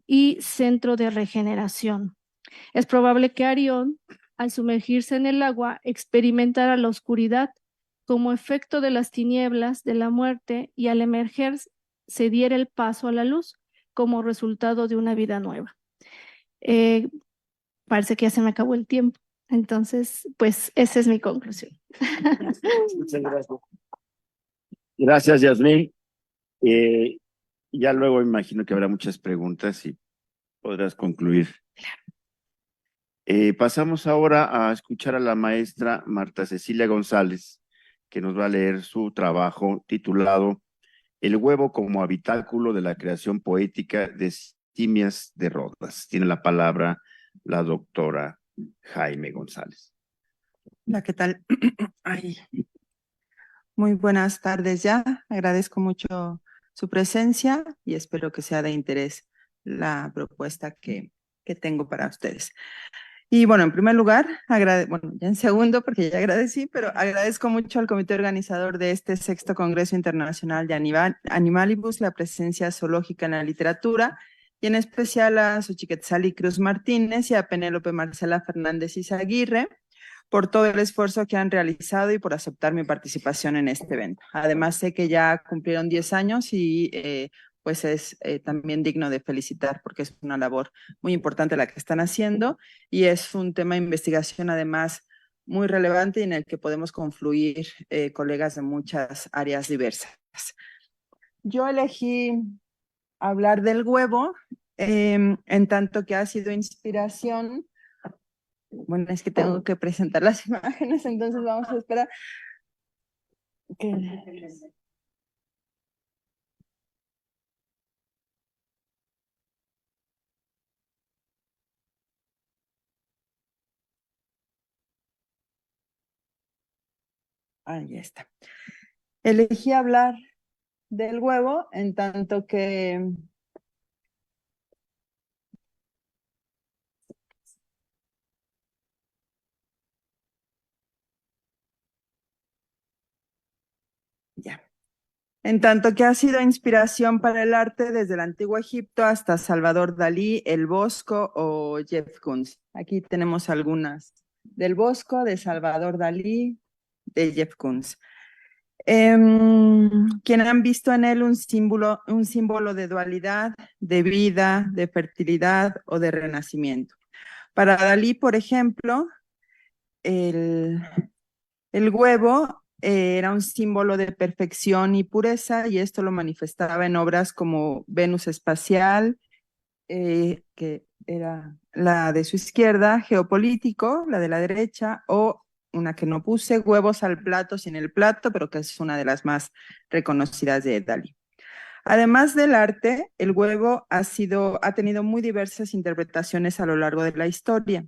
y centro de regeneración. Es probable que Arión, al sumergirse en el agua, experimentara la oscuridad como efecto de las tinieblas de la muerte y al emerger se diera el paso a la luz como resultado de una vida nueva. Eh, Parece que ya se me acabó el tiempo. Entonces, pues esa es mi conclusión. Muchas gracias. Gracias, Yasmín. Ya luego imagino que habrá muchas preguntas y podrás concluir. Pasamos ahora a escuchar a la maestra Marta Cecilia González, que nos va a leer su trabajo titulado El huevo como habitáculo de la creación poética de Simias de Rodas. Tiene la palabra la doctora Jaime González. Hola, ¿qué tal? Ay, muy buenas tardes ya. Agradezco mucho su presencia y espero que sea de interés la propuesta que tengo para ustedes. Y bueno, en primer lugar, bueno, ya en segundo, porque ya agradecí, pero agradezco mucho al comité organizador de este 6º Congreso Internacional de Animalibus la presencia zoológica en la literatura, y en especial a Xochiquetzalli Cruz Martínez y a Penélope Marcela Fernández Izaguirre por todo el esfuerzo que han realizado y por aceptar mi participación en este evento. Además, sé que ya cumplieron 10 años y pues es también digno de felicitar porque es una labor muy importante la que están haciendo y es un tema de investigación además muy relevante y en el que podemos confluir colegas de muchas áreas diversas. Yo elegí hablar del huevo en tanto que ha sido inspiración. Bueno, es que tengo que presentar las imágenes, entonces vamos a esperar. Ahí está. Elegí hablar del huevo en tanto que ha sido inspiración para el arte desde el antiguo Egipto hasta Salvador Dalí, El Bosco o Jeff Koons. Aquí tenemos algunas del Bosco, de Salvador Dalí, de Jeff Koons. Quien han visto en él un símbolo de dualidad, de vida, de fertilidad o de renacimiento. Para Dalí, por ejemplo, el huevo era un símbolo de perfección y pureza y esto lo manifestaba en obras como Venus Espacial, que era la de su izquierda, Geopolítico, la de la derecha, o una que no puse, Huevos al plato sin el plato, pero que es una de las más reconocidas de Dalí. Además del arte, el huevo ha tenido muy diversas interpretaciones a lo largo de la historia.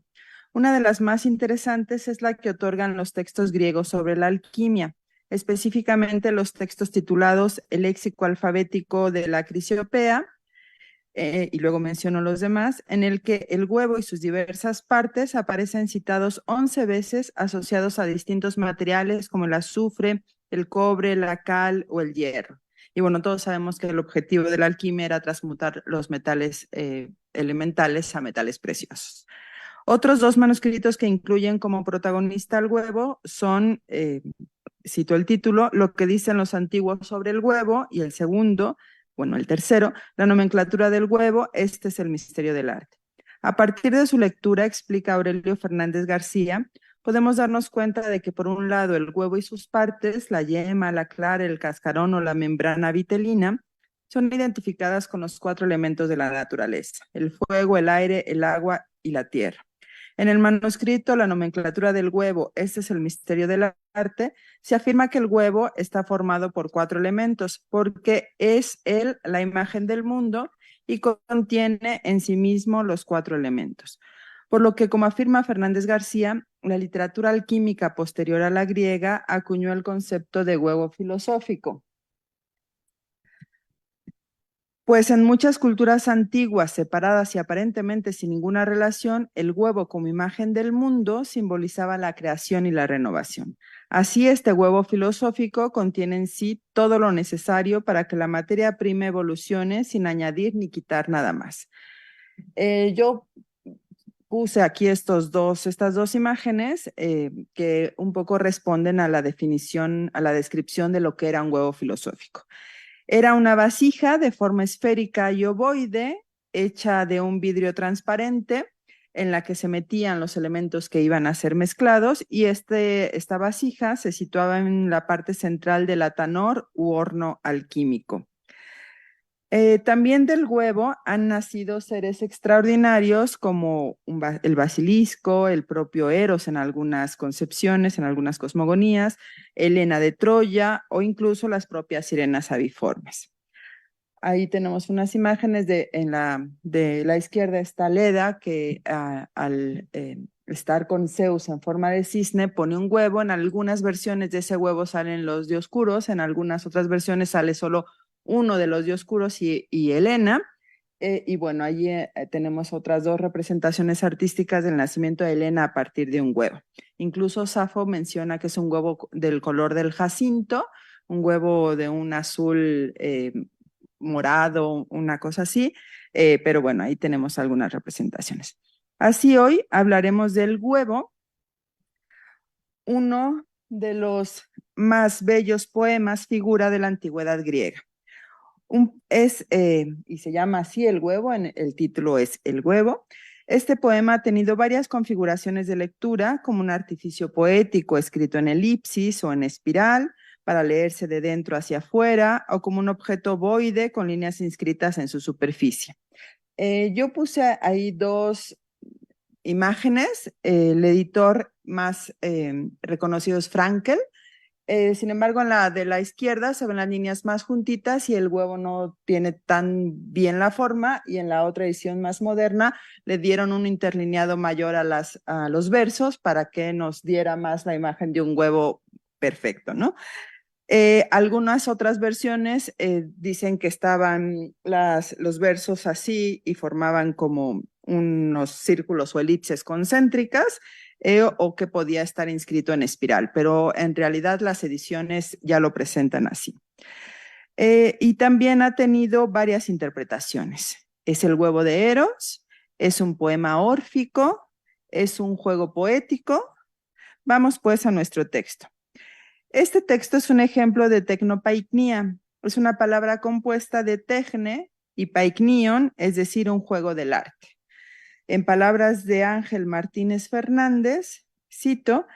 Una de las más interesantes es la que otorgan los textos griegos sobre la alquimia, específicamente los textos titulados El léxico alfabético de la Crisiopea, y luego menciono los demás, en el que el huevo y sus diversas partes aparecen citados 11 veces asociados a distintos materiales como el azufre, el cobre, la cal o el hierro. Y bueno, todos sabemos que el objetivo de la alquimia era transmutar los metales elementales a metales preciosos. Otros dos manuscritos que incluyen como protagonista al huevo son, cito el título, Lo que dicen los antiguos sobre el huevo, y el segundo, bueno, el tercero, La nomenclatura del huevo, este es el misterio del arte. A partir de su lectura, explica Aurelio Fernández García, podemos darnos cuenta de que por un lado el huevo y sus partes, la yema, la clara, el cascarón o la membrana vitelina, son identificadas con los 4 elementos de la naturaleza, el fuego, el aire, el agua y la tierra. En el manuscrito La nomenclatura del huevo, este es el misterio del arte, se afirma que el huevo está formado por 4 elementos, porque es él la imagen del mundo y contiene en sí mismo los 4 elementos. Por lo que, como afirma Fernández García, la literatura alquímica posterior a la griega acuñó el concepto de huevo filosófico. Pues en muchas culturas antiguas, separadas y aparentemente sin ninguna relación, el huevo como imagen del mundo simbolizaba la creación y la renovación. Así, este huevo filosófico contiene en sí todo lo necesario para que la materia prima evolucione sin añadir ni quitar nada más. Yo puse aquí estas dos imágenes que un poco responden a la definición, a la descripción de lo que era un huevo filosófico. Era una vasija de forma esférica y ovoide, hecha de un vidrio transparente, en la que se metían los elementos que iban a ser mezclados, y esta vasija se situaba en la parte central del atanor u horno alquímico. También del huevo han nacido seres extraordinarios como el basilisco, el propio Eros en algunas concepciones, en algunas cosmogonías, Helena de Troya o incluso las propias sirenas aviformes. Ahí tenemos unas imágenes de la izquierda está Leda, que al estar con Zeus en forma de cisne pone un huevo. En algunas versiones de ese huevo salen los dioscuros, en algunas otras versiones sale solo uno de los dioscuros y Helena. Y bueno, allí tenemos otras 2 representaciones artísticas del nacimiento de Helena a partir de un huevo. Incluso Safo menciona que es un huevo del color del jacinto, un huevo de un azul morado, una cosa así, pero bueno, ahí tenemos algunas representaciones. Así hoy hablaremos del huevo, uno de los más bellos poemas figura de la antigüedad griega. Y se llama así El huevo, el título es El huevo. Este poema ha tenido varias configuraciones de lectura, como un artificio poético escrito en elipsis o en espiral, para leerse de dentro hacia afuera, o como un objeto ovoide con líneas inscritas en su superficie. Yo puse ahí 2 imágenes. El editor más reconocido es Frankel. Sin embargo, en la de la izquierda se ven las líneas más juntitas y el huevo no tiene tan bien la forma, y en la otra edición más moderna le dieron un interlineado mayor a los versos para que nos diera más la imagen de un huevo perfecto, ¿no? Algunas otras versiones dicen que estaban los versos así y formaban como unos círculos o elipses concéntricas, o que podía estar inscrito en espiral, pero en realidad las ediciones ya lo presentan así. Y también ha tenido varias interpretaciones. Es el huevo de Eros, es un poema órfico, es un juego poético. Vamos pues a nuestro texto. Este texto es un ejemplo de tecnopaiknia. Es una palabra compuesta de tecne y paiknion, es decir, un juego del arte. En palabras de Ángel Martínez Fernández, cito,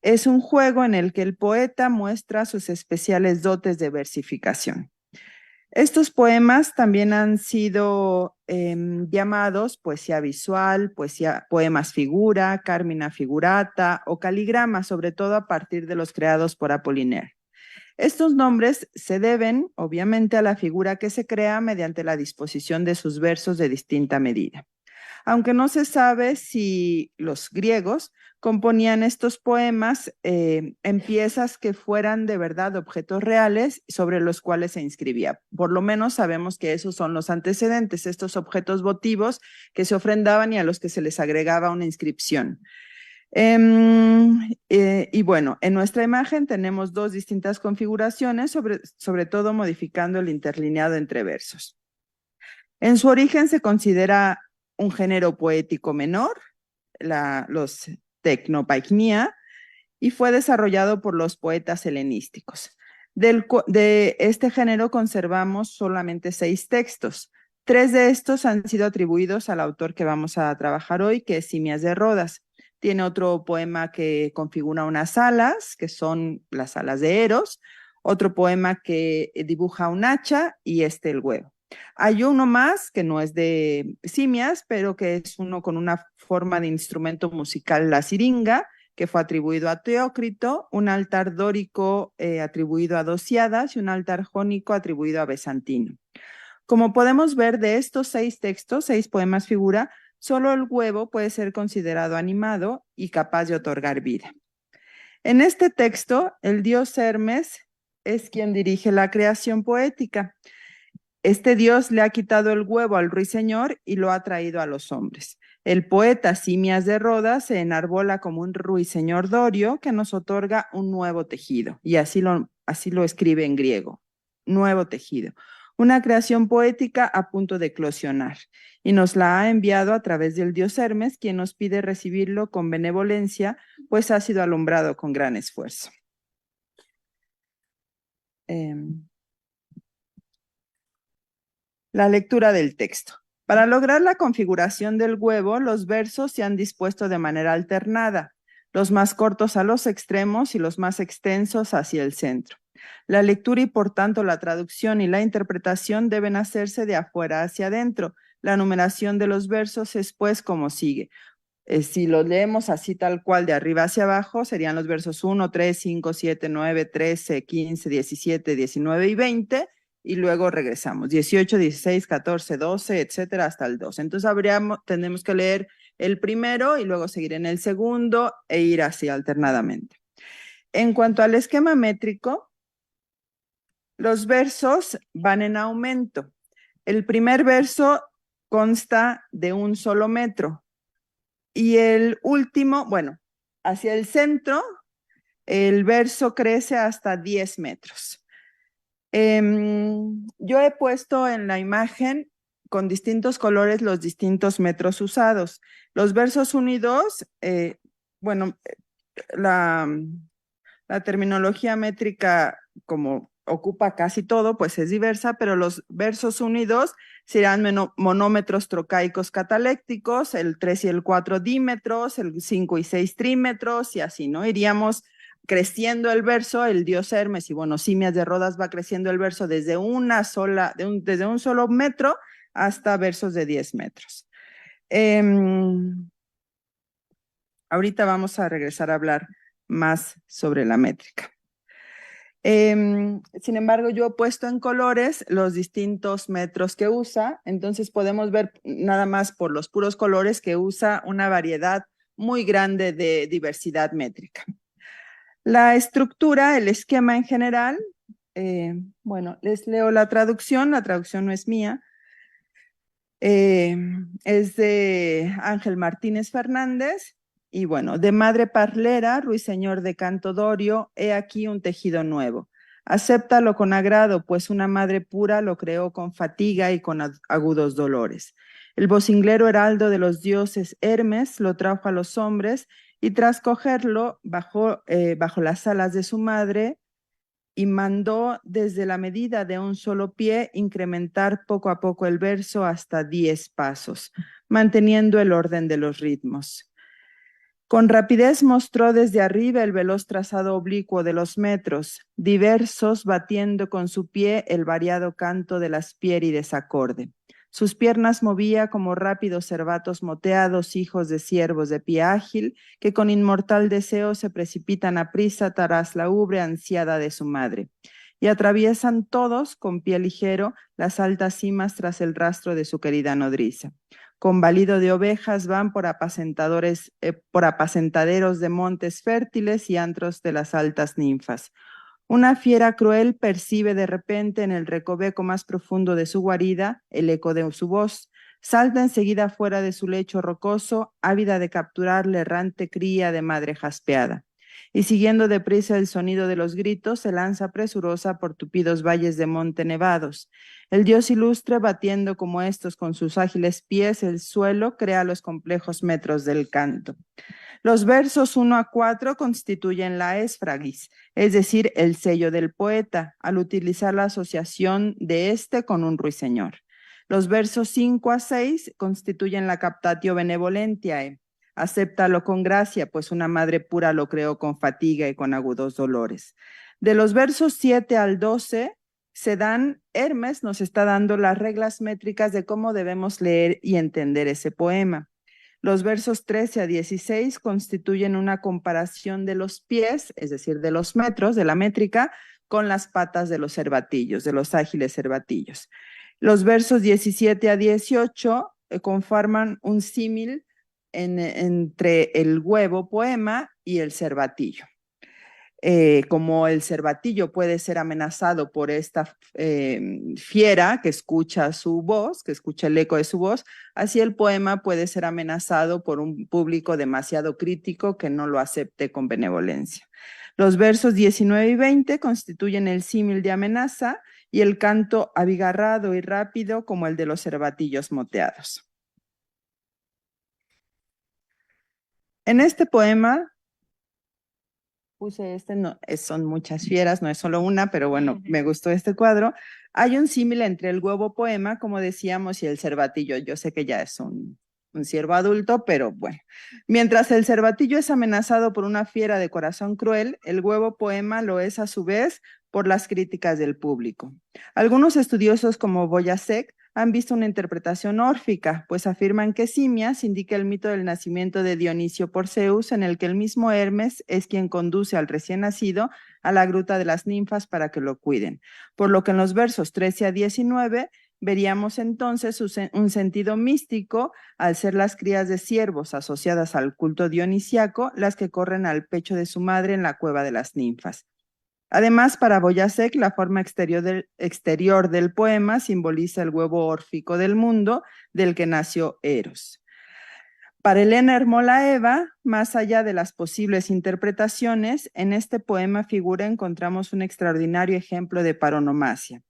es un juego en el que el poeta muestra sus especiales dotes de versificación. Estos poemas también han sido llamados poesía visual, poemas figura, carmina figurata o caligrama, sobre todo a partir de los creados por Apollinaire. Estos nombres se deben, obviamente, a la figura que se crea mediante la disposición de sus versos de distinta medida. Aunque no se sabe si los griegos componían estos poemas en piezas que fueran de verdad objetos reales sobre los cuales se inscribía. Por lo menos sabemos que esos son los antecedentes, estos objetos votivos que se ofrendaban y a los que se les agregaba una inscripción. Y bueno, en nuestra imagen tenemos dos distintas configuraciones, sobre todo modificando el interlineado entre versos. En su origen se considera un género poético menor, los tecnopaiknia, y fue desarrollado por los poetas helenísticos. De este género conservamos solamente 6 textos. 3 de estos han sido atribuidos al autor que vamos a trabajar hoy, que es Simias de Rodas. Tiene otro poema que configura unas alas, que son las alas de Eros, otro poema que dibuja un hacha y el huevo. Hay uno más que no es de Simias, pero que es uno con una forma de instrumento musical, la siringa, que fue atribuido a Teócrito, un altar dórico atribuido a Dosiadas y un altar jónico atribuido a Besantino. Como podemos ver de estos 6 textos, 6 poemas figura, solo el huevo puede ser considerado animado y capaz de otorgar vida. En este texto, el dios Hermes es quien dirige la creación poética. Este dios le ha quitado el huevo al ruiseñor y lo ha traído a los hombres. El poeta Simias de Rodas se enarbola como un ruiseñor dorio que nos otorga un nuevo tejido, y así lo escribe en griego, nuevo tejido. Una creación poética a punto de eclosionar, y nos la ha enviado a través del dios Hermes, quien nos pide recibirlo con benevolencia, pues ha sido alumbrado con gran esfuerzo. La lectura del texto. Para lograr la configuración del huevo, los versos se han dispuesto de manera alternada, los más cortos a los extremos y los más extensos hacia el centro. La lectura y por tanto la traducción y la interpretación deben hacerse de afuera hacia adentro. La numeración de los versos es pues como sigue. Si los leemos así tal cual de arriba hacia abajo, serían los versos 1, 3, 5, 7, 9, 13, 15, 17, 19 y 20, y luego regresamos, 18, 16, 14, 12, etcétera, hasta el 2. Entonces tenemos que leer el primero y luego seguir en el segundo e ir así alternadamente. En cuanto al esquema métrico, los versos van en aumento. El primer verso consta de un solo metro y el último, bueno, hacia el centro, el verso crece hasta 10 metros. Yo he puesto en la imagen con distintos colores los distintos metros usados. Los versos 1 y 2, bueno, la terminología métrica, como ocupa casi todo, pues es diversa, pero los versos 1 y 2 serán monómetros trocaicos catalécticos, el 3 y el 4 dímetros, el 5 y 6 trímetros, y así, ¿no? Iríamos creciendo el verso, el dios Hermes, y bueno, Simias de Rodas va creciendo el verso desde desde un solo metro hasta versos de 10 metros. Ahorita vamos a regresar a hablar más sobre la métrica. Sin embargo, yo he puesto en colores los distintos metros que usa, entonces podemos ver nada más por los puros colores que usa una variedad muy grande de diversidad métrica. La estructura, el esquema en general, bueno, les leo la traducción no es mía, es de Ángel Martínez Fernández, y bueno, de madre parlera, ruiseñor de canto dorio, he aquí un tejido nuevo. Acéptalo con agrado, pues una madre pura lo creó con fatiga y con agudos dolores. El vocinglero heraldo de los dioses Hermes lo trajo a los hombres, y tras cogerlo bajo las alas de su madre, y mandó desde la medida de un solo pie incrementar poco a poco el verso hasta 10 pasos, manteniendo el orden de los ritmos. Con rapidez mostró desde arriba el veloz trazado oblicuo de los metros, diversos batiendo con su pie el variado canto de las piérides acorde. Sus piernas movía como rápidos cervatos moteados, hijos de ciervos de pie ágil, que con inmortal deseo se precipitan a prisa tras la ubre ansiada de su madre. Y atraviesan todos, con pie ligero, las altas cimas tras el rastro de su querida nodriza. Con balido de ovejas van por apacentaderos de montes fértiles y antros de las altas ninfas. Una fiera cruel percibe de repente en el recoveco más profundo de su guarida el eco de su voz. Salta enseguida fuera de su lecho rocoso, ávida de capturar la errante cría de madre jaspeada. Y siguiendo deprisa el sonido de los gritos, se lanza presurosa por tupidos valles de monte nevados. El dios ilustre, batiendo como estos con sus ágiles pies el suelo, crea los complejos metros del canto. Los versos 1 a 4 constituyen la ésfragis, es decir, el sello del poeta, al utilizar la asociación de este con un ruiseñor. Los versos 5 a 6 constituyen la captatio benevolentiae. Acéptalo con gracia, pues una madre pura lo creó con fatiga y con agudos dolores. De los versos 7 al 12 Hermes nos está dando las reglas métricas de cómo debemos leer y entender ese poema. Los versos 13 a 16 constituyen una comparación de los pies, es decir, de los metros, de la métrica, con las patas de los cervatillos, de los ágiles cervatillos. Los versos 17 a 18 conforman un símil entre el huevo poema y el cervatillo. Como el cervatillo puede ser amenazado por esta fiera que escucha su voz, que escucha el eco de su voz, así el poema puede ser amenazado por un público demasiado crítico que no lo acepte con benevolencia. Los versos 19 y 20 constituyen el símil de amenaza y el canto abigarrado y rápido como el de los cervatillos moteados. En este poema puse no, son muchas fieras, no es solo una, pero bueno, me gustó este cuadro. Hay un símil entre el huevo poema, como decíamos, y el cervatillo. Yo sé que ya es un ciervo adulto, pero bueno. Mientras el cervatillo es amenazado por una fiera de corazón cruel, el huevo poema lo es a su vez por las críticas del público. Algunos estudiosos como Boyacek han visto una interpretación órfica, pues afirman que Simias indica el mito del nacimiento de Dionisio por Zeus, en el que el mismo Hermes es quien conduce al recién nacido a la gruta de las ninfas para que lo cuiden. Por lo que en los versos 13 a 19 veríamos entonces un sentido místico al ser las crías de ciervos asociadas al culto dionisiaco las que corren al pecho de su madre en la cueva de las ninfas. Además, para Boyacek, la forma exterior del poema simboliza el huevo órfico del mundo del que nació Eros. Para Elena Ermolaeva, más allá de las posibles interpretaciones, en este poema figura encontramos un extraordinario ejemplo de paronomasia,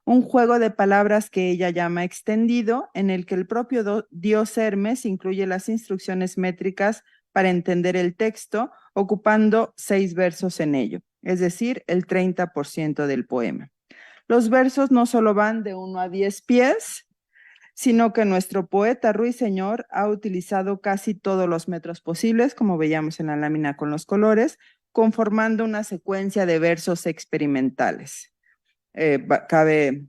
un juego de palabras que ella llama extendido, en el que el propio dios Hermes incluye las instrucciones métricas para entender el texto, ocupando 6 versos en ello, es decir, el 30% del poema. Los versos no solo van de 1 a 10 pies, sino que nuestro poeta ruiseñor ha utilizado casi todos los metros posibles, como veíamos en la lámina con los colores, conformando una secuencia de versos experimentales. Cabe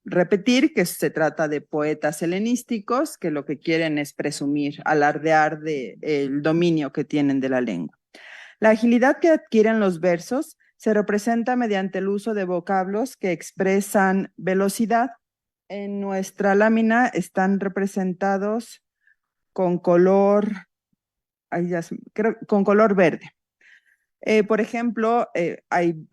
repetir que se trata de poetas helenísticos que lo que quieren es presumir, alardear del dominio que tienen de la lengua. La agilidad que adquieren los versos se representa mediante el uso de vocablos que expresan velocidad. En nuestra lámina están representados con color, con color verde. Por ejemplo, hay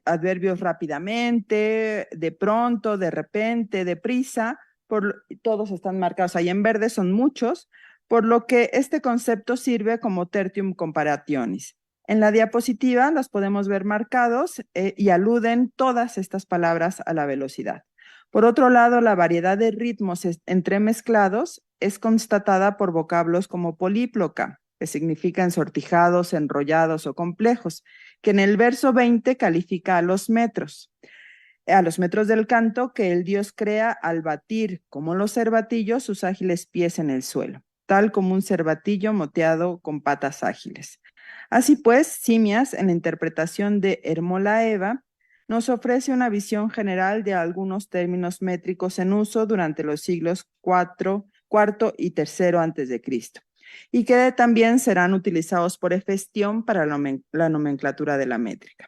adverbios rápidamente, de pronto, de repente, deprisa, todos están marcados ahí en verde, son muchos, por lo que este concepto sirve como tertium comparationis. En la diapositiva los podemos ver marcados y aluden todas estas palabras a la velocidad. Por otro lado, la variedad de ritmos entremezclados es constatada por vocablos como políploca, que significa ensortijados, enrollados o complejos, que en el verso 20 califica a los metros del canto que el dios crea al batir, como los cervatillos, sus ágiles pies en el suelo. tal como un cervatillo moteado con patas ágiles. Así pues, Simias, en la interpretación de Hermolaeva, nos ofrece una visión general de algunos términos métricos en uso durante los siglos IV y III antes de Cristo, y que también serán utilizados por Hefestión para la nomenclatura de la métrica.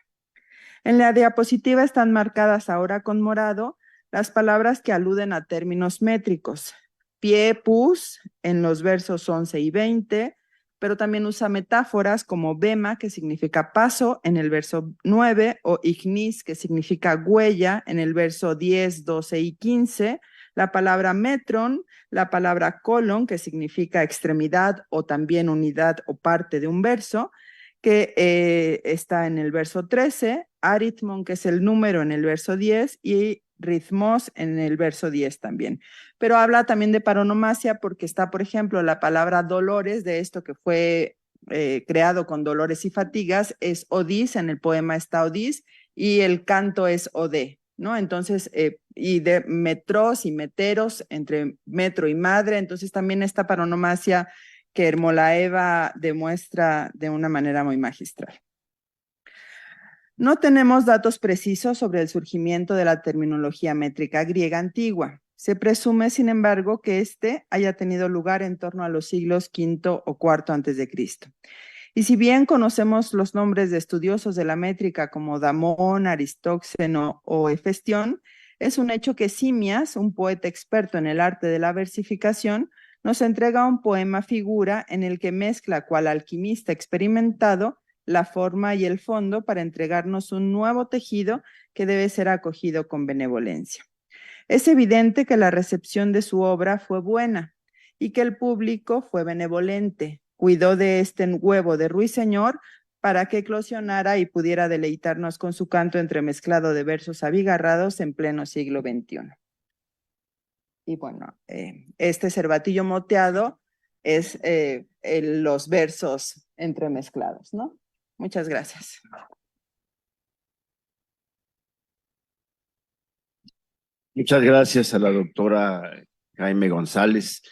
En la diapositiva están marcadas ahora con morado las palabras que aluden a términos métricos. Pie, pus, en los versos 11 y 20, pero también usa metáforas como bema, que significa paso, en el verso 9, o ignis, que significa huella, en el verso 10, 12 y 15, la palabra metron, la palabra colon, que significa extremidad o también unidad o parte de un verso, que está en el verso 13, aritmon, que es el número, en el verso 10, y ritmos en el verso 10 también. Pero habla también de paronomasia porque está, por ejemplo, la palabra dolores, de esto que fue creado con dolores y fatigas, es odis, en el poema está odis, y el canto es ode, ¿no? Entonces, y de metros y meteros, entre metro y madre, entonces también esta paronomasia que Hermolaeva demuestra de una manera muy magistral. No tenemos datos precisos sobre el surgimiento de la terminología métrica griega antigua. Se presume, sin embargo, que este haya tenido lugar en torno a los siglos V o IV antes de Cristo. Y si bien conocemos los nombres de estudiosos de la métrica como Damón, Aristóxeno o Hefestión, es un hecho que Simias, un poeta experto en el arte de la versificación, nos entrega un poema figura en el que mezcla cual alquimista experimentado la forma y el fondo para entregarnos un nuevo tejido que debe ser acogido con benevolencia. Es evidente que la recepción de su obra fue buena y que el público fue benevolente. Cuidó de este huevo de ruiseñor para que eclosionara y pudiera deleitarnos con su canto entremezclado de versos abigarrados en pleno siglo XXI. Y bueno, este cervatillo moteado es los versos entremezclados, ¿no? Muchas gracias. Muchas gracias a la doctora Jaime González.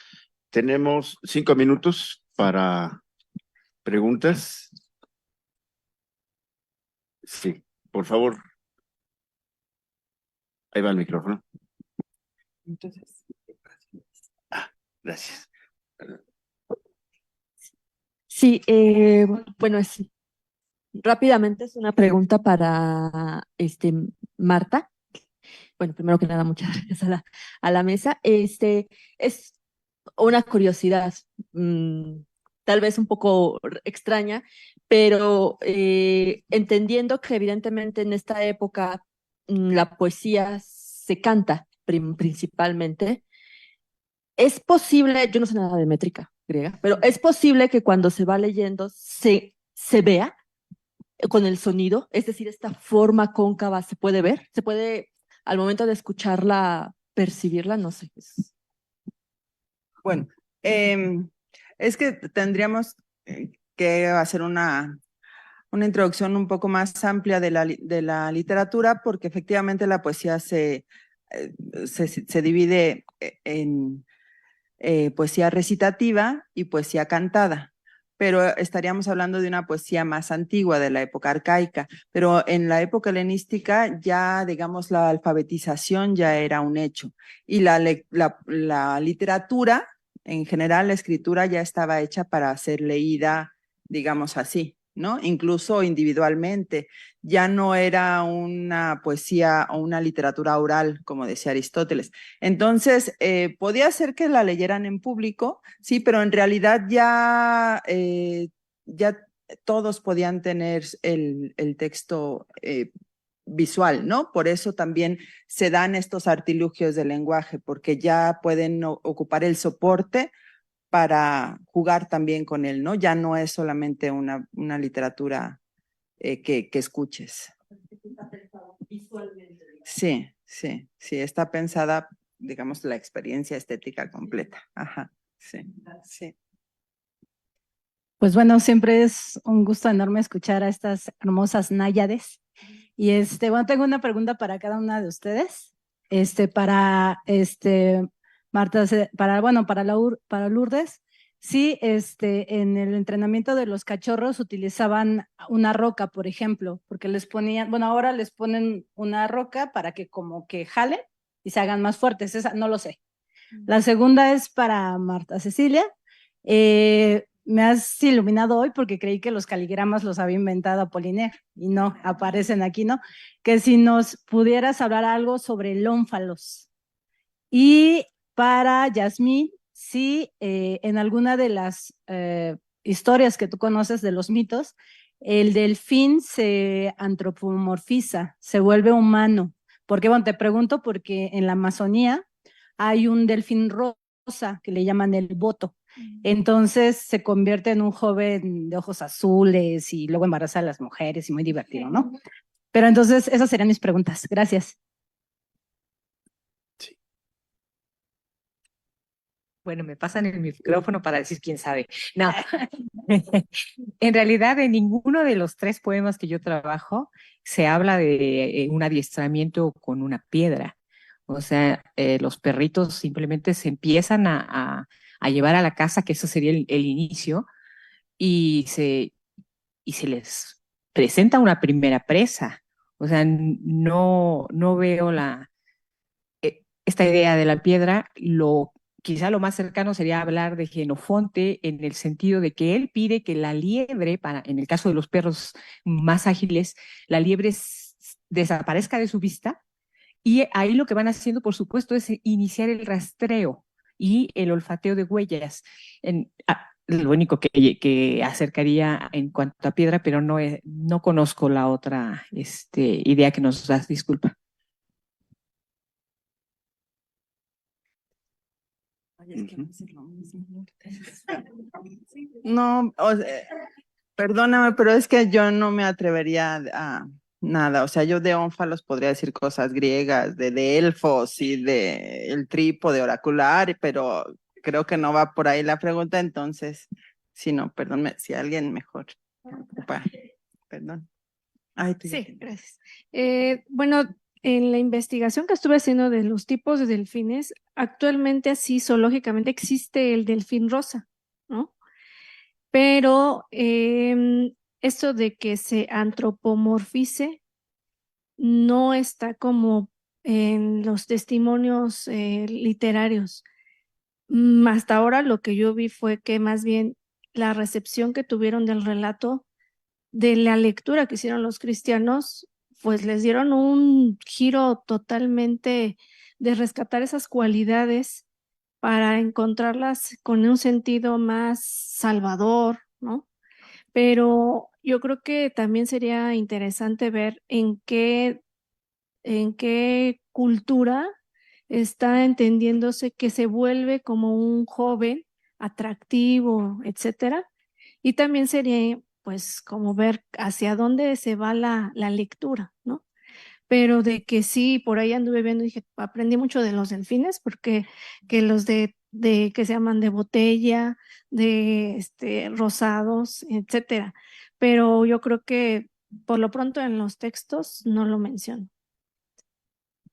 Tenemos 5 minutos para preguntas. Sí, por favor. Ahí va el micrófono. Entonces, gracias. Sí, bueno, rápidamente es una pregunta para Marta. Bueno, primero que nada, muchas gracias a la mesa. Es una curiosidad, tal vez un poco extraña, pero entendiendo que evidentemente en esta época la poesía se canta principalmente, es posible, yo no sé nada de métrica griega, pero es posible que cuando se va leyendo se vea con el sonido, es decir, esta forma cóncava se puede ver, se puede al momento de escucharla percibirla, no sé. Bueno, es que tendríamos que hacer una introducción un poco más amplia de la literatura, porque efectivamente la poesía se divide en poesía recitativa y poesía cantada, pero estaríamos hablando de una poesía más antigua, de la época arcaica, pero en la época helenística ya, digamos, la alfabetización ya era un hecho, y la literatura, en general, la escritura ya estaba hecha para ser leída, digamos así, ¿no? Incluso individualmente. Ya no era una poesía o una literatura oral, como decía Aristóteles. Entonces, podía ser que la leyeran en público, sí, pero en realidad ya todos podían tener el texto visual, ¿no? Por eso también se dan estos artilugios del lenguaje, porque ya pueden ocupar el soporte para jugar también con él, ¿no? Ya no es solamente una literatura que escuches. Sí, está pensada, digamos, la experiencia estética completa. Ajá, sí. Pues bueno, siempre es un gusto enorme escuchar a estas hermosas náyades. Y bueno, tengo una pregunta para cada una de ustedes. Para Marta, para Lourdes, Sí, en el entrenamiento de los cachorros utilizaban una roca, por ejemplo, porque les ponían, bueno, ahora les ponen una roca para que como que jalen y se hagan más fuertes. Esa no lo sé. La segunda es para Marta Cecilia. Me has iluminado hoy porque creí que los caligramas los había inventado Apollinaire y no, aparecen aquí, ¿no? Que si nos pudieras hablar algo sobre el ónfalos. Y para Yasmín, sí, en alguna de las historias que tú conoces de los mitos, el delfín se antropomorfiza, se vuelve humano. Porque, bueno, te pregunto porque en la Amazonía hay un delfín rosa que le llaman el boto. Entonces se convierte en un joven de ojos azules y luego embaraza a las mujeres y muy divertido, ¿no? Pero entonces esas serían mis preguntas. Gracias. Bueno, me pasan el micrófono para decir quién sabe. No, en realidad en ninguno de los 3 poemas que yo trabajo se habla de un adiestramiento con una piedra. O sea, los perritos simplemente se empiezan a llevar a la casa, que eso sería el inicio, y se les presenta una primera presa. O sea, no veo esta idea de la piedra. Quizá lo más cercano sería hablar de Jenofonte en el sentido de que él pide que la liebre, en el caso de los perros más ágiles, la liebre desaparezca de su vista, y ahí lo que van haciendo, por supuesto, es iniciar el rastreo y el olfateo de huellas. Lo único que acercaría en cuanto a piedra, pero no conozco la otra idea que nos das, disculpa. No, perdóname, pero es que yo no me atrevería a nada. O sea, yo de ónfalos podría decir cosas griegas, de elfos y de el trípode oracular, pero creo que no va por ahí la pregunta. Entonces, si no, perdón, si alguien mejor me ocupa. Perdón. Ay, Sí, gracias. Bueno, en la investigación que estuve haciendo de los tipos de delfines, actualmente así zoológicamente existe el delfín rosa, ¿no? Pero esto de que se antropomorfice no está como en los testimonios literarios. Hasta ahora lo que yo vi fue que más bien la recepción que tuvieron del relato, de la lectura que hicieron los cristianos, pues les dieron un giro totalmente de rescatar esas cualidades para encontrarlas con un sentido más salvador, ¿no? Pero yo creo que también sería interesante ver en qué cultura está entendiéndose que se vuelve como un joven atractivo, etcétera. Y también sería, pues, como ver hacia dónde se va la lectura, ¿no? Pero de que sí, por ahí anduve viendo y dije, aprendí mucho de los delfines, porque que los de que se llaman de botella, de rosados, etcétera. Pero yo creo que por lo pronto en los textos no lo menciono.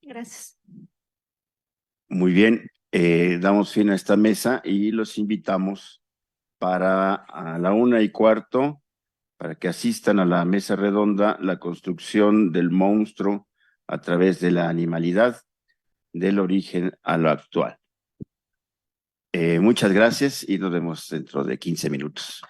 Gracias. Muy bien, damos fin a esta mesa y los invitamos para a la 1:15, para que asistan a la mesa redonda, la construcción del monstruo a través de la animalidad, del origen a lo actual. Muchas gracias y nos vemos dentro de 15 minutos.